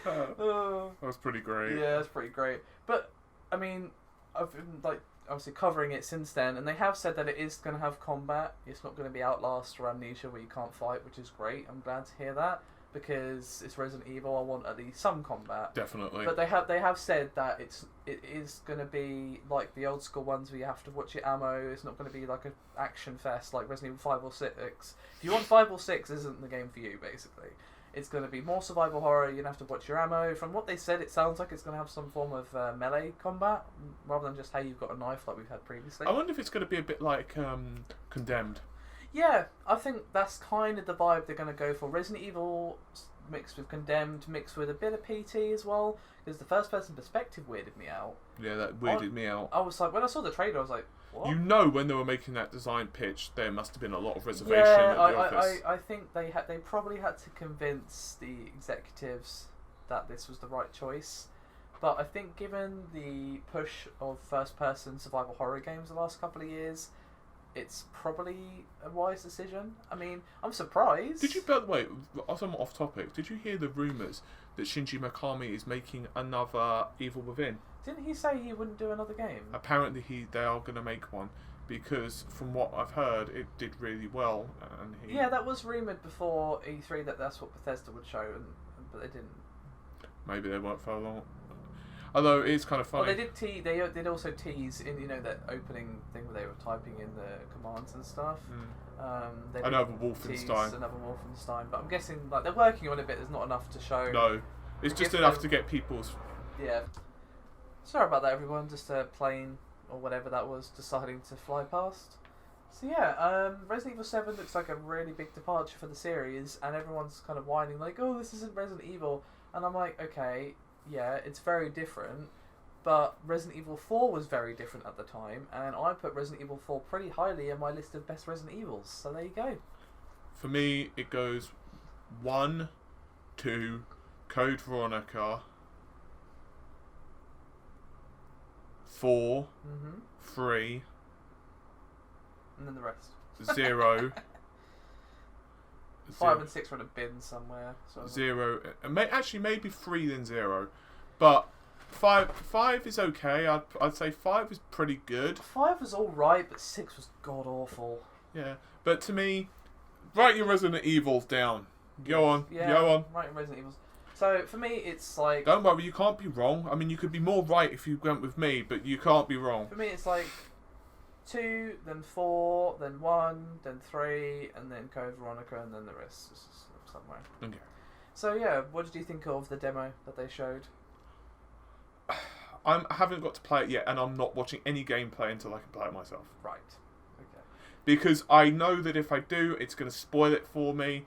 was pretty great.
Yeah, it's pretty great. But I mean, I've been like obviously covering it since then, and they have said that it is going to have combat. It's not going to be Outlast or Amnesia where you can't fight, which is great. I'm glad to hear that. Because it's Resident Evil, I want at least some combat.
Definitely.
But they have said that it is going to be like the old school ones where you have to watch your ammo. It's not going to be like an action fest like Resident Evil 5 or 6. If you want 5 or 6, this isn't the game for you, basically. It's going to be more survival horror. You're going to have to watch your ammo. From what they said, it sounds like it's going to have some form of melee combat rather than just, hey, you've got a knife like we've had previously.
I wonder if it's going to be a bit like Condemned.
Yeah, I think that's kind of the vibe they're going to go for. Resident Evil mixed with Condemned, mixed with a bit of PT as well, because the first-person perspective weirded me out.
Yeah, that weirded me out.
I was like, when I saw the trailer, I was like, what?
You know, when they were making that design pitch, there must have been a lot of reservation at the office.
I think they probably had to convince the executives that this was the right choice. But I think given the push of first-person survival horror games the last couple of years, it's probably a wise decision. I mean, I'm surprised.
Did you, by the way, somewhat off topic, did you hear the rumours that Shinji Mikami is making another Evil Within?
Didn't he say he wouldn't do another game?
Apparently they are going to make one, because from what I've heard, it did really well. And
yeah, that was rumoured before E3 that that's what Bethesda would show, but they didn't.
Maybe they weren't for long. Although it's kind of funny.
Well, they did also tease in that opening thing where they were typing in the commands and stuff.
Another Wolfenstein.
Another Wolfenstein, but I'm guessing like they're working on it, but there's not enough to show.
No, it's just enough to get people's.
Yeah. Sorry about that, everyone. Just a plane or whatever that was deciding to fly past. So yeah, Resident Evil 7 looks like a really big departure for the series, and everyone's kind of whining like, "Oh, this isn't Resident Evil," and I'm like, okay. Yeah, it's very different, but Resident Evil 4 was very different at the time, and I put Resident Evil 4 pretty highly in my list of best Resident Evils, so there you go.
For me, it goes 1, 2, Code Veronica, 4, 3,
and then the rest.
0.
5 and 6 are in a bin somewhere. So
0. Actually, maybe 3 then 0. But 5 is okay. I'd say 5 is pretty good.
5 was alright, but 6 was god awful.
Yeah. But to me, write your Resident Evils down. Go on.
Yeah,
Go on.
Write your Resident Evils. So for me, it's like...
Don't worry, you can't be wrong. I mean, you could be more right if you went with me, but you can't be wrong.
For me, it's like 2, then 4, then 1, then 3, and then Code Veronica, and then the rest is somewhere.
Okay.
So yeah, what did you think of the demo that they showed?
I haven't got to play it yet, and I'm not watching any gameplay until I can play it myself.
Right. Okay.
Because I know that if I do, it's going to spoil it for me,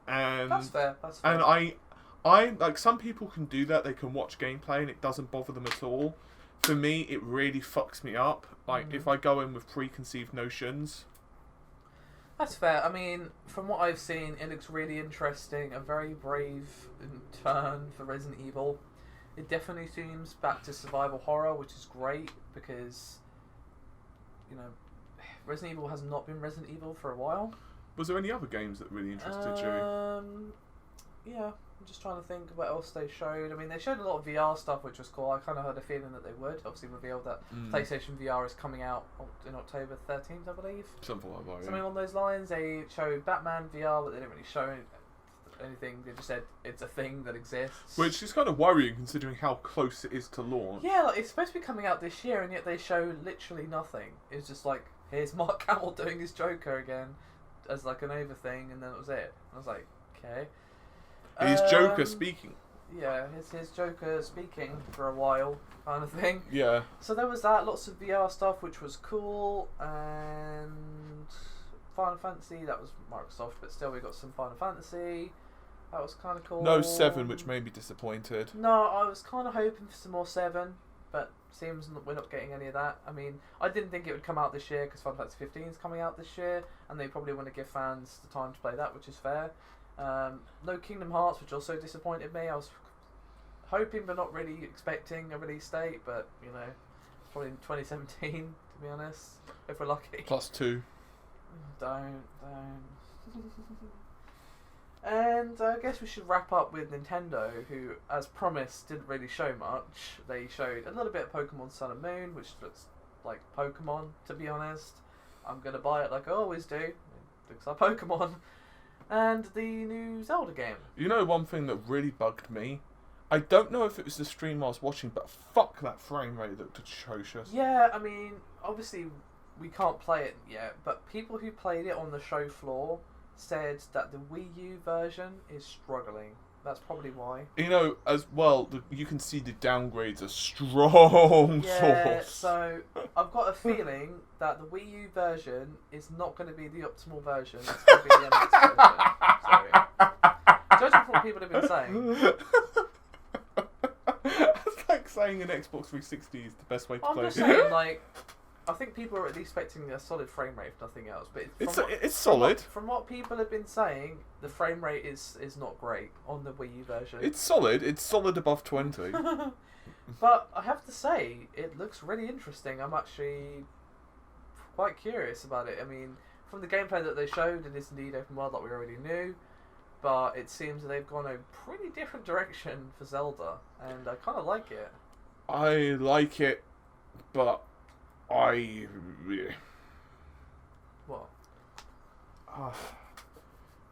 and
That's fair. That's fair.
and I like, some people can do that. They can watch gameplay and it doesn't bother them at all. For me, it really fucks me up. Like if I go in with preconceived notions.
That's fair. I mean, from what I've seen, it looks really interesting. A very brave turn for Resident Evil. It definitely seems back to survival horror, which is great because, you know, Resident Evil has not been Resident Evil for a while.
Was there any other games that really interested you?
Yeah, I'm just trying to think what else they showed. I mean, they showed a lot of VR stuff, which was cool. I kind of had a feeling that they would. Obviously revealed that PlayStation VR is coming out in October 13th, I believe.
Something like that, yeah.
Something along those lines. They showed Batman VR, but they didn't really show anything. They just said it's a thing that exists.
Which is kind of worrying considering how close it is to launch.
Yeah, like, it's supposed to be coming out this year, and yet they show literally nothing. It's just like, here's Mark Hamill doing his Joker again as like an over thing, and then it was it. I was like, okay.
His Joker speaking.
Yeah, his Joker speaking for a while, kind of thing.
Yeah.
So there was that, lots of VR stuff, which was cool, and Final Fantasy, that was Microsoft, but still we got some Final Fantasy. That was kind of cool.
No 7, which made me disappointed.
No, I was kind of hoping for some more 7, but seems we're not getting any of that. I mean, I didn't think it would come out this year because Final Fantasy 15 is coming out this year, and they probably want to give fans the time to play that, which is fair. No Kingdom Hearts, which also disappointed me. I was hoping but not really expecting a release date, but you know, probably in 2017 to be honest, if we're lucky.
+2.
Don't. And I guess we should wrap up with Nintendo, who, as promised, didn't really show much. They showed a little bit of Pokemon Sun and Moon, which looks like Pokemon, to be honest. I'm going to buy it like I always do. It looks like Pokemon. And the new Zelda game.
You know one thing that really bugged me? I don't know if it was the stream I was watching, but fuck, that frame rate looked atrocious.
Yeah, I mean, obviously we can't play it yet, but people who played it on the show floor said that the Wii U version is struggling. That's probably why.
You know, as well, you can see the downgrades are strong.
Yeah, so I've got a feeling that the Wii U version is not going to be the optimal version. It's going to be the MX version. Sorry. Judging from what people have been saying.
It's like saying an Xbox 360 is the best way to play.
I'm just saying, like, I think people are at least expecting a solid frame rate, if nothing else. But
it's solid.
From what people have been saying, the frame rate is not great on the Wii U version.
It's solid. It's solid above 20.
But I have to say, it looks really interesting. I'm actually quite curious about it. I mean, from the gameplay that they showed, it is indeed open world like we already knew. But it seems that they've gone a pretty different direction for Zelda, and I kind of like it.
I like it, but
What?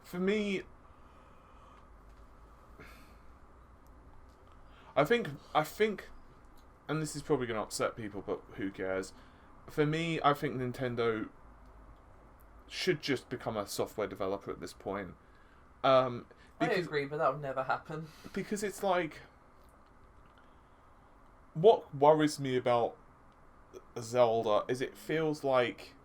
For me, I think, and this is probably going to upset people, but who cares? For me, I think Nintendo should just become a software developer at this point.
I agree, but that would never happen.
Because it's like, what worries me about Zelda is it feels like,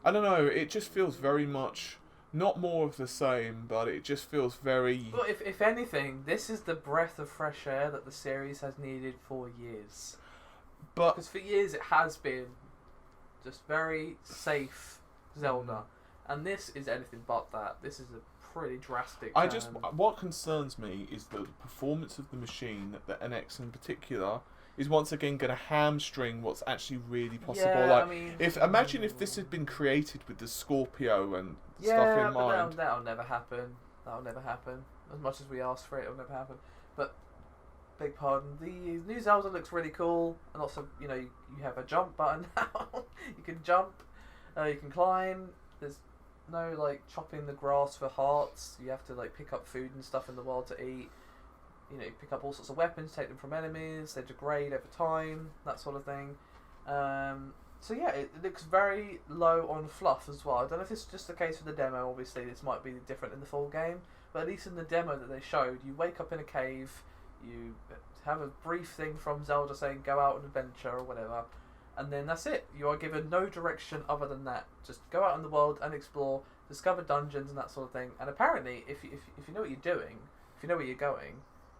I don't know, it just feels very much not more of the same, but it just feels very...
Well, if anything, this is the breath of fresh air that the series has needed for years. Because for years it has been just very safe Zelda. And this is anything but that. This is a pretty drastic
What concerns me is the performance of the machine, the NX in particular, is once again going to hamstring what's actually really possible.
Yeah,
like, imagine if this had been created with the Scorpio and stuff in mind.
That'll never happen. That'll never happen. As much as we ask for it, it'll never happen. But, beg pardon, the new Zelda looks really cool, and also, you know, you have a jump button now. You can jump, you can climb. There's no like chopping the grass for hearts. You have to like pick up food and stuff in the world to eat. You know, you pick up all sorts of weapons, take them from enemies, they degrade over time, that sort of thing. So yeah, it looks very low on fluff as well. I don't know if it's just the case for the demo, obviously this might be different in the full game, but at least in the demo that they showed, you wake up in a cave, you have a brief thing from Zelda saying go out on an adventure or whatever, and then that's it. You are given no direction other than that. Just go out in the world and explore, discover dungeons and that sort of thing. And apparently, if you know what you're doing, if you know where you're going,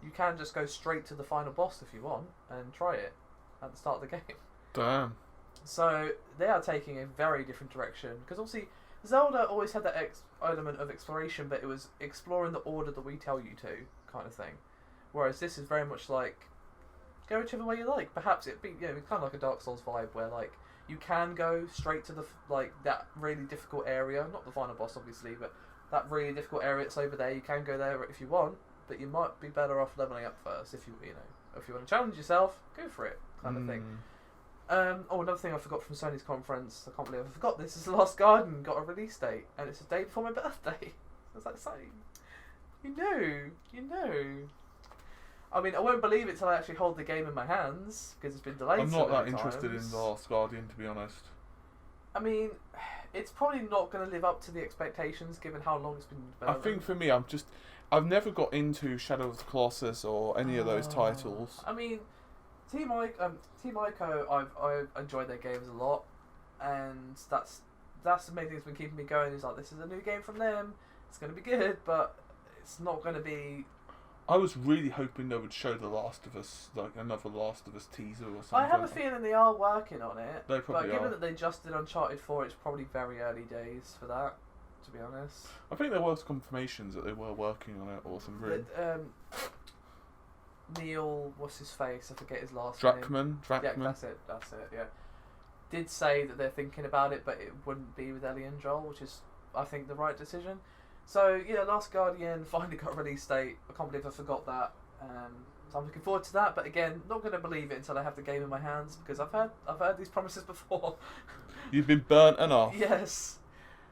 you can just go straight to the final boss if you want and try it at the start of the game.
Damn.
So they are taking a very different direction, because obviously Zelda always had that element of exploration, but it was explore in the order that we tell you to, kind of thing. Whereas this is very much like go whichever way you like. Perhaps it'd be, you know, kind of like a Dark Souls vibe, where like you can go straight to the that really difficult area, not the final boss obviously, but that really difficult area that's over there. You can go there if you want, but you might be better off leveling up first if you know, if you want to challenge yourself, go for it, kind of thing. Another thing I forgot from Sony's conference, I can't believe I forgot this, is The Lost Garden got a release date, and it's a day before my birthday. I was like, Sony, you know. I mean, I won't believe it till I actually hold the game in my hands, because it's been delayed
I'm
so
not that
many
interested
times.
in The Last Guardian, to be honest.
I mean, it's probably not going to live up to the expectations, given how long it's been developed.
I think for me, I've never got into Shadow of the Colossus or any of those titles.
I mean, Team Ico, I've enjoyed their games a lot, and that's the main thing that's been keeping me going. Is like, this is a new game from them. It's going to be good, but it's not going to be.
I was really hoping they would show The Last of Us, like another Last of Us teaser or something.
I have a feeling they are working on it.
They probably
but given
are.
that they just did Uncharted 4, it's probably very early days for that, to be honest.
I think there was confirmations that they were working on it or something.
Neil, what's his face? I forget his last
name. Druckmann?
Yeah, that's it, yeah. Did say that they're thinking about it, but it wouldn't be with Ellie and Joel, which is, I think, the right decision. So, yeah, Last Guardian finally got a release date. I can't believe I forgot that. So I'm looking forward to that, but again, not going to believe it until I have the game in my hands, because I've heard these promises before.
You've been burnt enough.
Yes.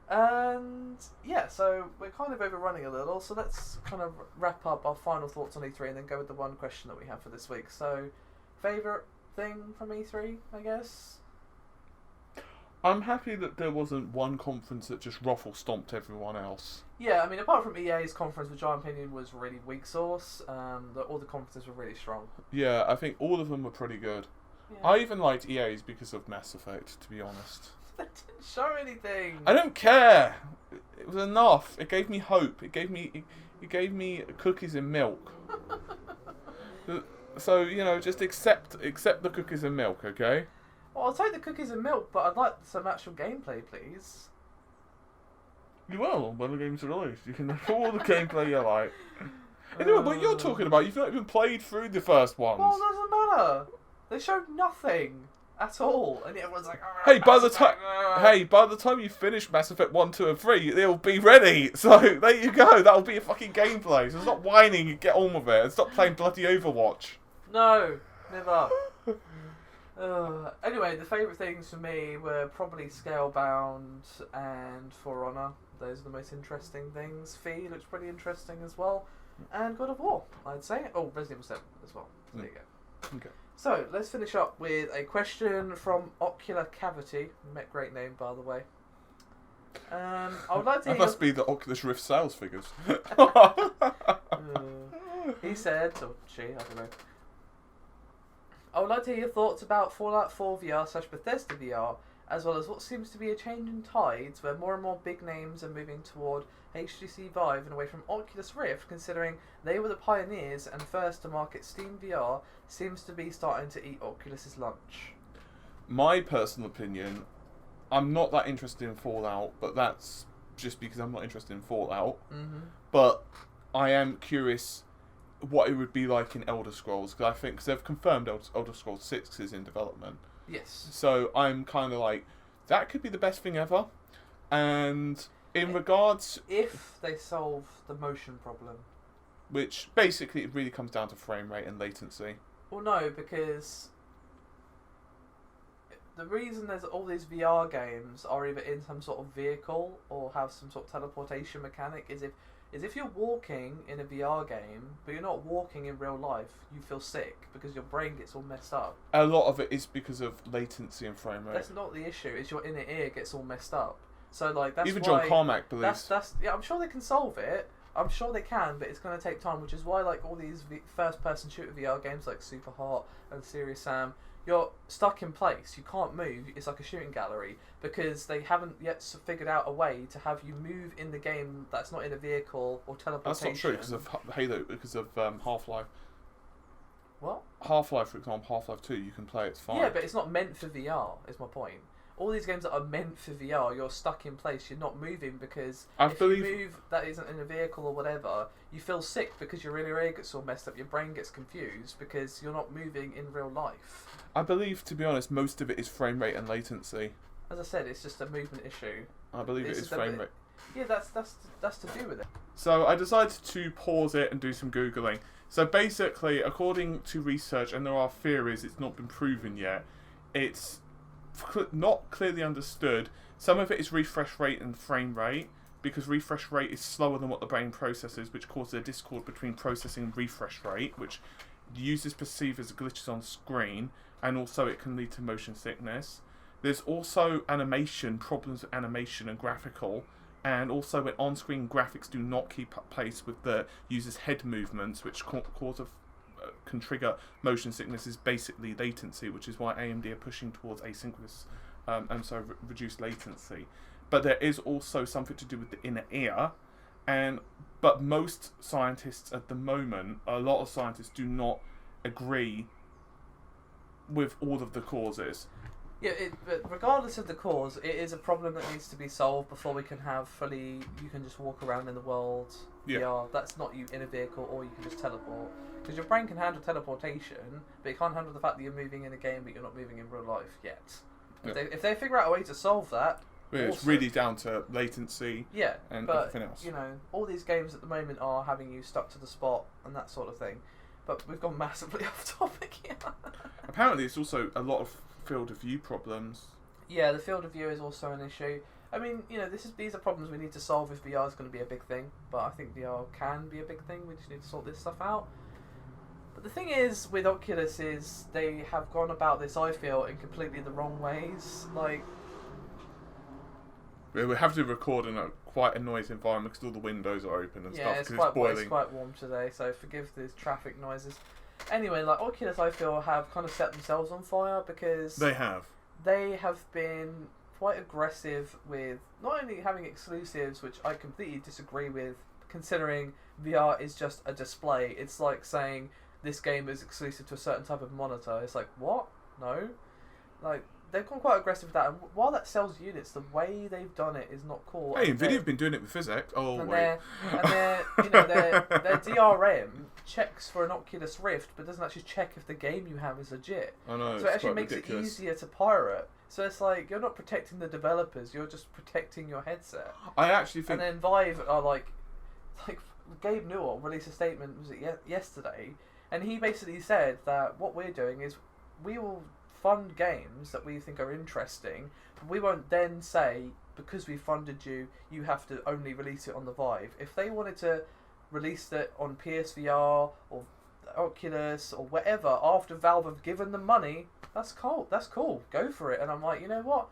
And yeah, so we're kind of overrunning a little, so let's kind of wrap up our final thoughts on E3 and then go with the one question that we have for this week. So, favourite thing from E3, I guess?
I'm happy that there wasn't one conference that just ruffle-stomped everyone else.
Yeah, I mean, apart from EA's conference, which in my opinion was really weak sauce, all the conferences were really strong.
Yeah, I think all of them were pretty good. Yeah. I even liked EA's because of Mass Effect, to be honest.
They didn't show anything.
I don't care. It was enough. It gave me hope. It gave me cookies and milk. So, you know, just accept the cookies and milk, okay?
Well, I'll take the cookies and milk, but I'd like some actual gameplay, please.
You will when the game's released. You can have all the gameplay you like. Anyway, what you're talking about, you've not even played through the first ones.
Well, it doesn't matter. They showed nothing at all, and everyone's like,
hey, by the time you finish Mass Effect 1, 2 and 3, it'll be ready. So there you go. That'll be a fucking gameplay. So stop whining and get on with it, and stop playing bloody Overwatch.
No, never. Anyway, the favourite things for me were probably Scalebound and For Honor. Those are the most interesting things. Fee looks pretty interesting as well. And God of War, I'd say. Oh, Resident Evil 7 as well. So there you go.
Okay.
So, let's finish up with a question from Ocular Cavity. Great name, by the way. I would like to hear...
That must be the Oculus Rift sales figures.
He said, or she, I don't know. I would like to hear your thoughts about Fallout 4 VR / Bethesda VR, as well as what seems to be a change in tides where more and more big names are moving toward HTC Vive and away from Oculus Rift, considering they were the pioneers and first to market Steam VR seems to be starting to eat Oculus's lunch.
My personal opinion, I'm not that interested in Fallout, but that's just because I'm not interested in Fallout.
Mm-hmm.
But I am curious what it would be like in Elder Scrolls, because I think cause they've confirmed Elder Scrolls 6 is in development.
Yes.
So I'm kind of like, that could be the best thing ever. And in regards...
If they solve the motion problem.
Which basically it really comes down to frame rate and latency.
Well, no, because the reason there's all these VR games are either in some sort of vehicle or have some sort of teleportation mechanic is if you're walking in a VR game, but you're not walking in real life, you feel sick because your brain gets all messed up.
A lot of it is because of latency and frame rate.
That's not the issue. It's your inner ear gets all messed up. So like that's
even
why
John Carmack believes.
That's yeah. I'm sure they can solve it. I'm sure they can, but it's going to take time. Which is why like all these first-person shooter VR games like Super Hot and Serious Sam, you're stuck in place. You can't move. It's like a shooting gallery because they haven't yet figured out a way to have you move in the game that's not in a vehicle or teleportation.
That's not true because of Halo, because of Half-Life.
What?
Half-Life, for example, Half-Life 2, you can play, it's fine.
Yeah, but it's not meant for VR, is my point. All these games that are meant for VR, you're stuck in place, you're not moving because if you move that isn't in a vehicle or whatever, you feel sick because your inner ear gets all messed up, your brain gets confused because you're not moving in real life.
I believe, to be honest, most of it is frame rate and latency.
As I said, it's just a movement issue.
I believe it is frame rate.
Yeah, that's to do with it.
So I decided to pause it and do some Googling. So basically, according to research, and there are theories, it's not been proven yet, it's not clearly understood. Some of it is refresh rate and frame rate, because refresh rate is slower than what the brain processes, which causes a discord between processing and refresh rate, which users perceive as glitches on screen, and also it can lead to motion sickness. There's also animation, problems with animation and graphical, and also when on-screen graphics do not keep up pace with the user's head movements, which can trigger motion sickness, is basically latency, which is why AMD are pushing towards asynchronous and so reduced latency. But there is also something to do with the inner ear, but most scientists at the moment, a lot of scientists do not agree with all of the causes.
Yeah, but regardless of the cause, it is a problem that needs to be solved before we can have fully, you can just walk around in the world. VR, that's not you in a vehicle, or you can just teleport. Because your brain can handle teleportation, but it can't handle the fact that you're moving in a game but you're not moving in real life yet. If they figure out a way to solve that,
it's really down to latency and everything else.
You know, all these games at the moment are having you stuck to the spot and that sort of thing. But we've gone massively off topic here.
Apparently it's also a lot of field of view problems.
Yeah, the field of view is also an issue. I mean, you know, these are problems we need to solve if VR is going to be a big thing. But I think VR can be a big thing. We just need to sort this stuff out. But the thing is, with Oculus, is they have gone about this, I feel, in completely the wrong ways. Like,
we have to record in quite a noisy environment because all the windows are open and stuff.
It's
boiling.
quite warm today, so forgive these traffic noises. Anyway, like Oculus, I feel, have kind of set themselves on fire because they have been quite aggressive with not only having exclusives, which I completely disagree with, considering VR is just a display. It's like saying this game is exclusive to a certain type of monitor. It's like, what? No. Like, they've gone quite aggressive with that, and while that sells units, the way they've done it is not cool.
Hey, Nvidia have been doing it with physics.
Their DRM checks for an Oculus Rift, but doesn't actually check if the game you have is legit.
I know.
So it actually makes it easier to pirate. So it's like, you're not protecting the developers, you're just protecting your headset.
I actually think...
And then Vive are like Gabe Newell released a statement, was it yesterday, and he basically said that what we're doing is we will fund games that we think are interesting, but we won't then say, because we funded you, you have to only release it on the Vive. If they wanted to release it on PSVR or Oculus or whatever after Valve have given them money, that's cool. That's cool. Go for it. And I'm like, you know what?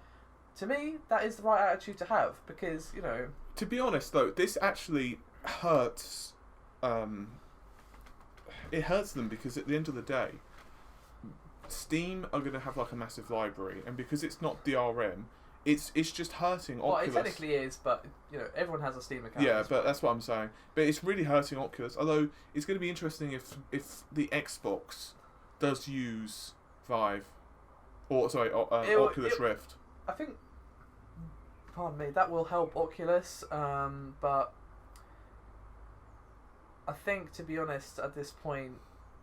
To me, that is the right attitude to have, because, you know...
To be honest, though, this actually hurts... it hurts them, because at the end of the day, Steam are going to have like a massive library, and because it's not DRM, it's just hurting Oculus.
Well, it technically is, but you know, everyone has a Steam account.
Yeah, but that's what I'm saying. But it's really hurting Oculus. Although it's going to be interesting if the Xbox does use Vive, or sorry, Oculus Rift.
I think pardon me, that will help Oculus, but I think, to be honest, at this point,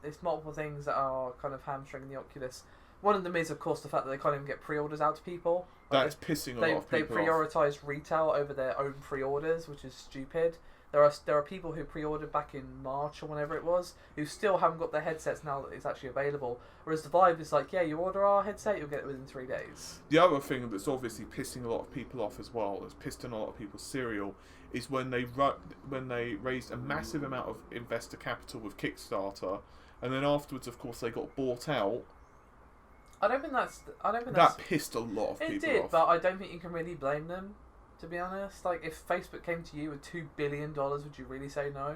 there's multiple things that are kind of hamstringing the Oculus. One of them is, of course, the fact that they can't even get pre-orders out to people.
That's pissing a lot of people off.
They prioritise retail over their own pre-orders, which is stupid. There are people who pre-ordered back in March or whenever it was, who still haven't got their headsets now that it's actually available. Whereas the Vive is like, yeah, you order our headset, you'll get it within 3 days.
The other thing that's obviously pissing a lot of people off as well, that's pissed in a lot of people's cereal, is when they raised a massive amount of investor capital with Kickstarter, and then afterwards, of course, they got bought out.
I don't think
that pissed a lot of people off.
It did, but I don't think you can really blame them. To be honest, like, if Facebook came to you with $2 billion, would you really say no?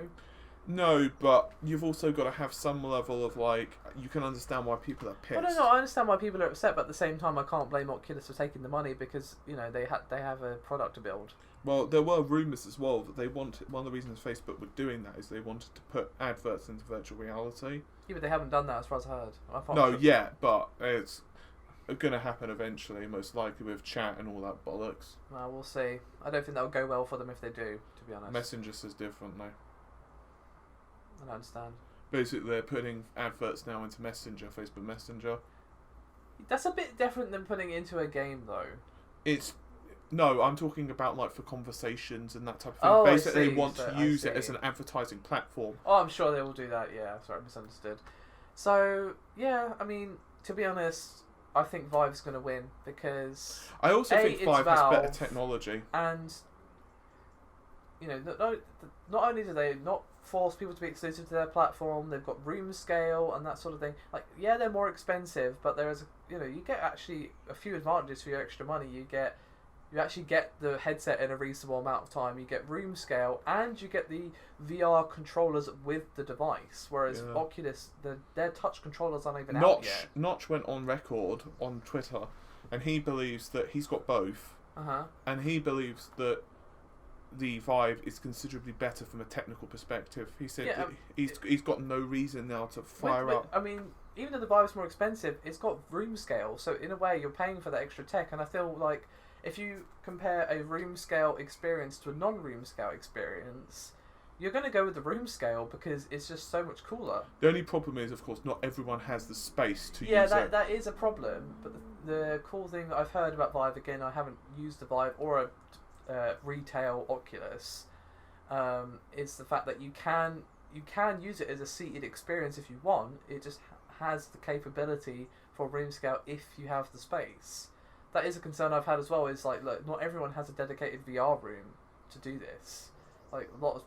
No, but you've also got to have some level of, like, you can understand why people are pissed.
No, I understand why people are upset, but at the same time, I can't blame Oculus for taking the money because, you know, they have a product to build.
Well, there were rumours as well that they wanted, one of the reasons Facebook were doing that is they wanted to put adverts into virtual reality.
Yeah, but they haven't done that as far as I heard.
No, yet, but it's going to happen eventually, most likely with chat and all that bollocks.
Well, we'll see. I don't think that'll go well for them if they do, to be honest.
Messenger says differently.
I don't understand.
Basically, they're putting adverts now into Messenger, Facebook Messenger.
That's a bit different than putting it into a game, though.
No, I'm talking about, like, for conversations and that type of thing.
Oh,
basically, they want to use it as an advertising platform.
Oh, I'm sure they will do that, yeah. Sorry, I misunderstood. So, yeah, I mean, to be honest, I think Vive's going to win because
I also think Vive has better technology.
And, you know, not only do they not force people to be exclusive to their platform, they've got room scale and that sort of thing. Like, yeah, they're more expensive, but there is, you get actually a few advantages for your extra money. You actually get the headset in a reasonable amount of time. You get room scale, and you get the VR controllers with the device. Whereas Oculus, their touch controllers aren't even out yet.
Notch went on record on Twitter, and he believes that he's got both. And he believes that the Vive is considerably better from a technical perspective. He said that he's got no reason now to fire up.
I mean, even though the Vive's more expensive, it's got room scale. So in a way, you're paying for that extra tech, and I feel like if you compare a room scale experience to a non-room scale experience, you're going to go with the room scale because it's just so much cooler.
The only problem is, of course, not everyone has the space to use it.
Yeah, that is a problem. But the cool thing that I've heard about Vive, again, I haven't used the Vive or a retail Oculus, is the fact that you can use it as a seated experience if you want. It just has the capability for room scale if you have the space. That is a concern I've had as well. Is like, look, not everyone has a dedicated VR room to do this. Like a lot of,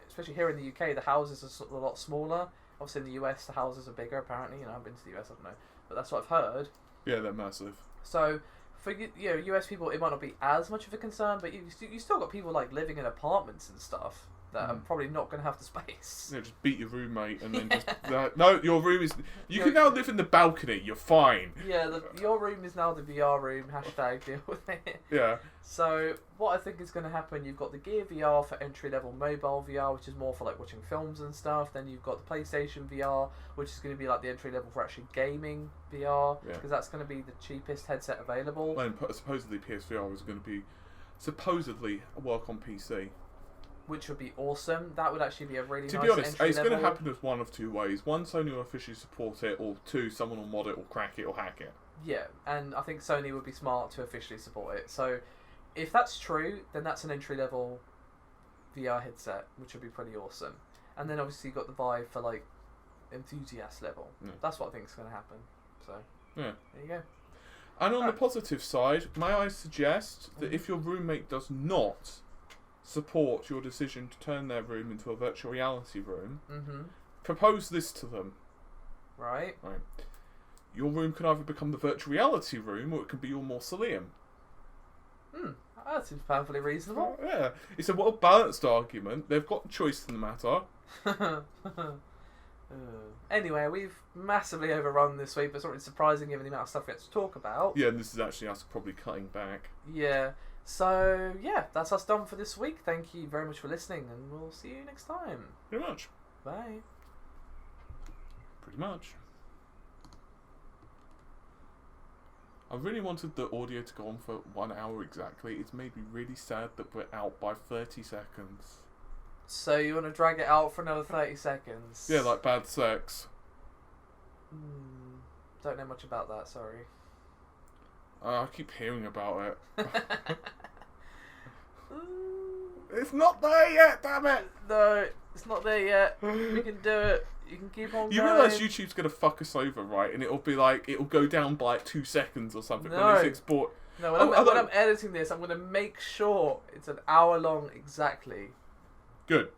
especially here in the UK, the houses are a lot smaller. Obviously, in the US, the houses are bigger. Apparently, I've been to the US, I don't know, but that's what I've heard.
Yeah, they're massive.
So for US people, it might not be as much of a concern, but you still got people like living in apartments and stuff that are probably not going to have the space.
Yeah, just beat your roommate and then just... no, your room is... You can now live in the balcony, you're fine.
Yeah, your room is now the VR room, # deal with it.
Yeah.
So, what I think is going to happen, you've got the Gear VR for entry-level mobile VR, which is more for like watching films and stuff. Then you've got the PlayStation VR, which is going to be like the entry-level for actually gaming VR, because that's going to be the cheapest headset available.
And supposedly PSVR is going to be... supposedly work on PC.
Which would be awesome. That would actually be a really nice
To be honest, it's going to
level.
happen as one of two ways. One, Sony will officially support it, or two, someone will mod it, or crack it, or hack it.
Yeah, and I think Sony would be smart to officially support it. So, if that's true, then that's an entry-level VR headset, which would be pretty awesome. And then obviously you've got the Vive for, like, enthusiast level. Yeah. That's what I think is going to happen. So,
yeah.
There you go.
And on the positive side, may I suggest that if your roommate does not support your decision to turn their room into a virtual reality room, propose this to them.
Right.
Your room can either become the virtual reality room, or it can be your mausoleum.
That seems perfectly reasonable.
Yeah. It's a well-balanced argument. They've got choice in the matter.
Anyway, we've massively overrun this week, but it's not really surprising given the amount of stuff we had to talk about.
Yeah, and this is actually us probably cutting back.
Yeah. So, yeah, that's us done for this week. Thank you very much for listening, and we'll see you next time.
Pretty much.
Bye.
Pretty much. I really wanted the audio to go on for 1 hour exactly. It's made me really sad that we're out by 30 seconds.
So you want to drag it out for another 30 seconds?
Yeah, like bad sex.
Don't know much about that, sorry.
I keep hearing about it. It's not there yet, damn it!
No, it's not there yet. We can do it. You can keep on going.
You realise YouTube's going to fuck us over, right? And it'll be like, it'll go down by like 2 seconds or something
No.
when it's export.
No, when I'm editing this, I'm going to make sure it's an hour long exactly.
Good.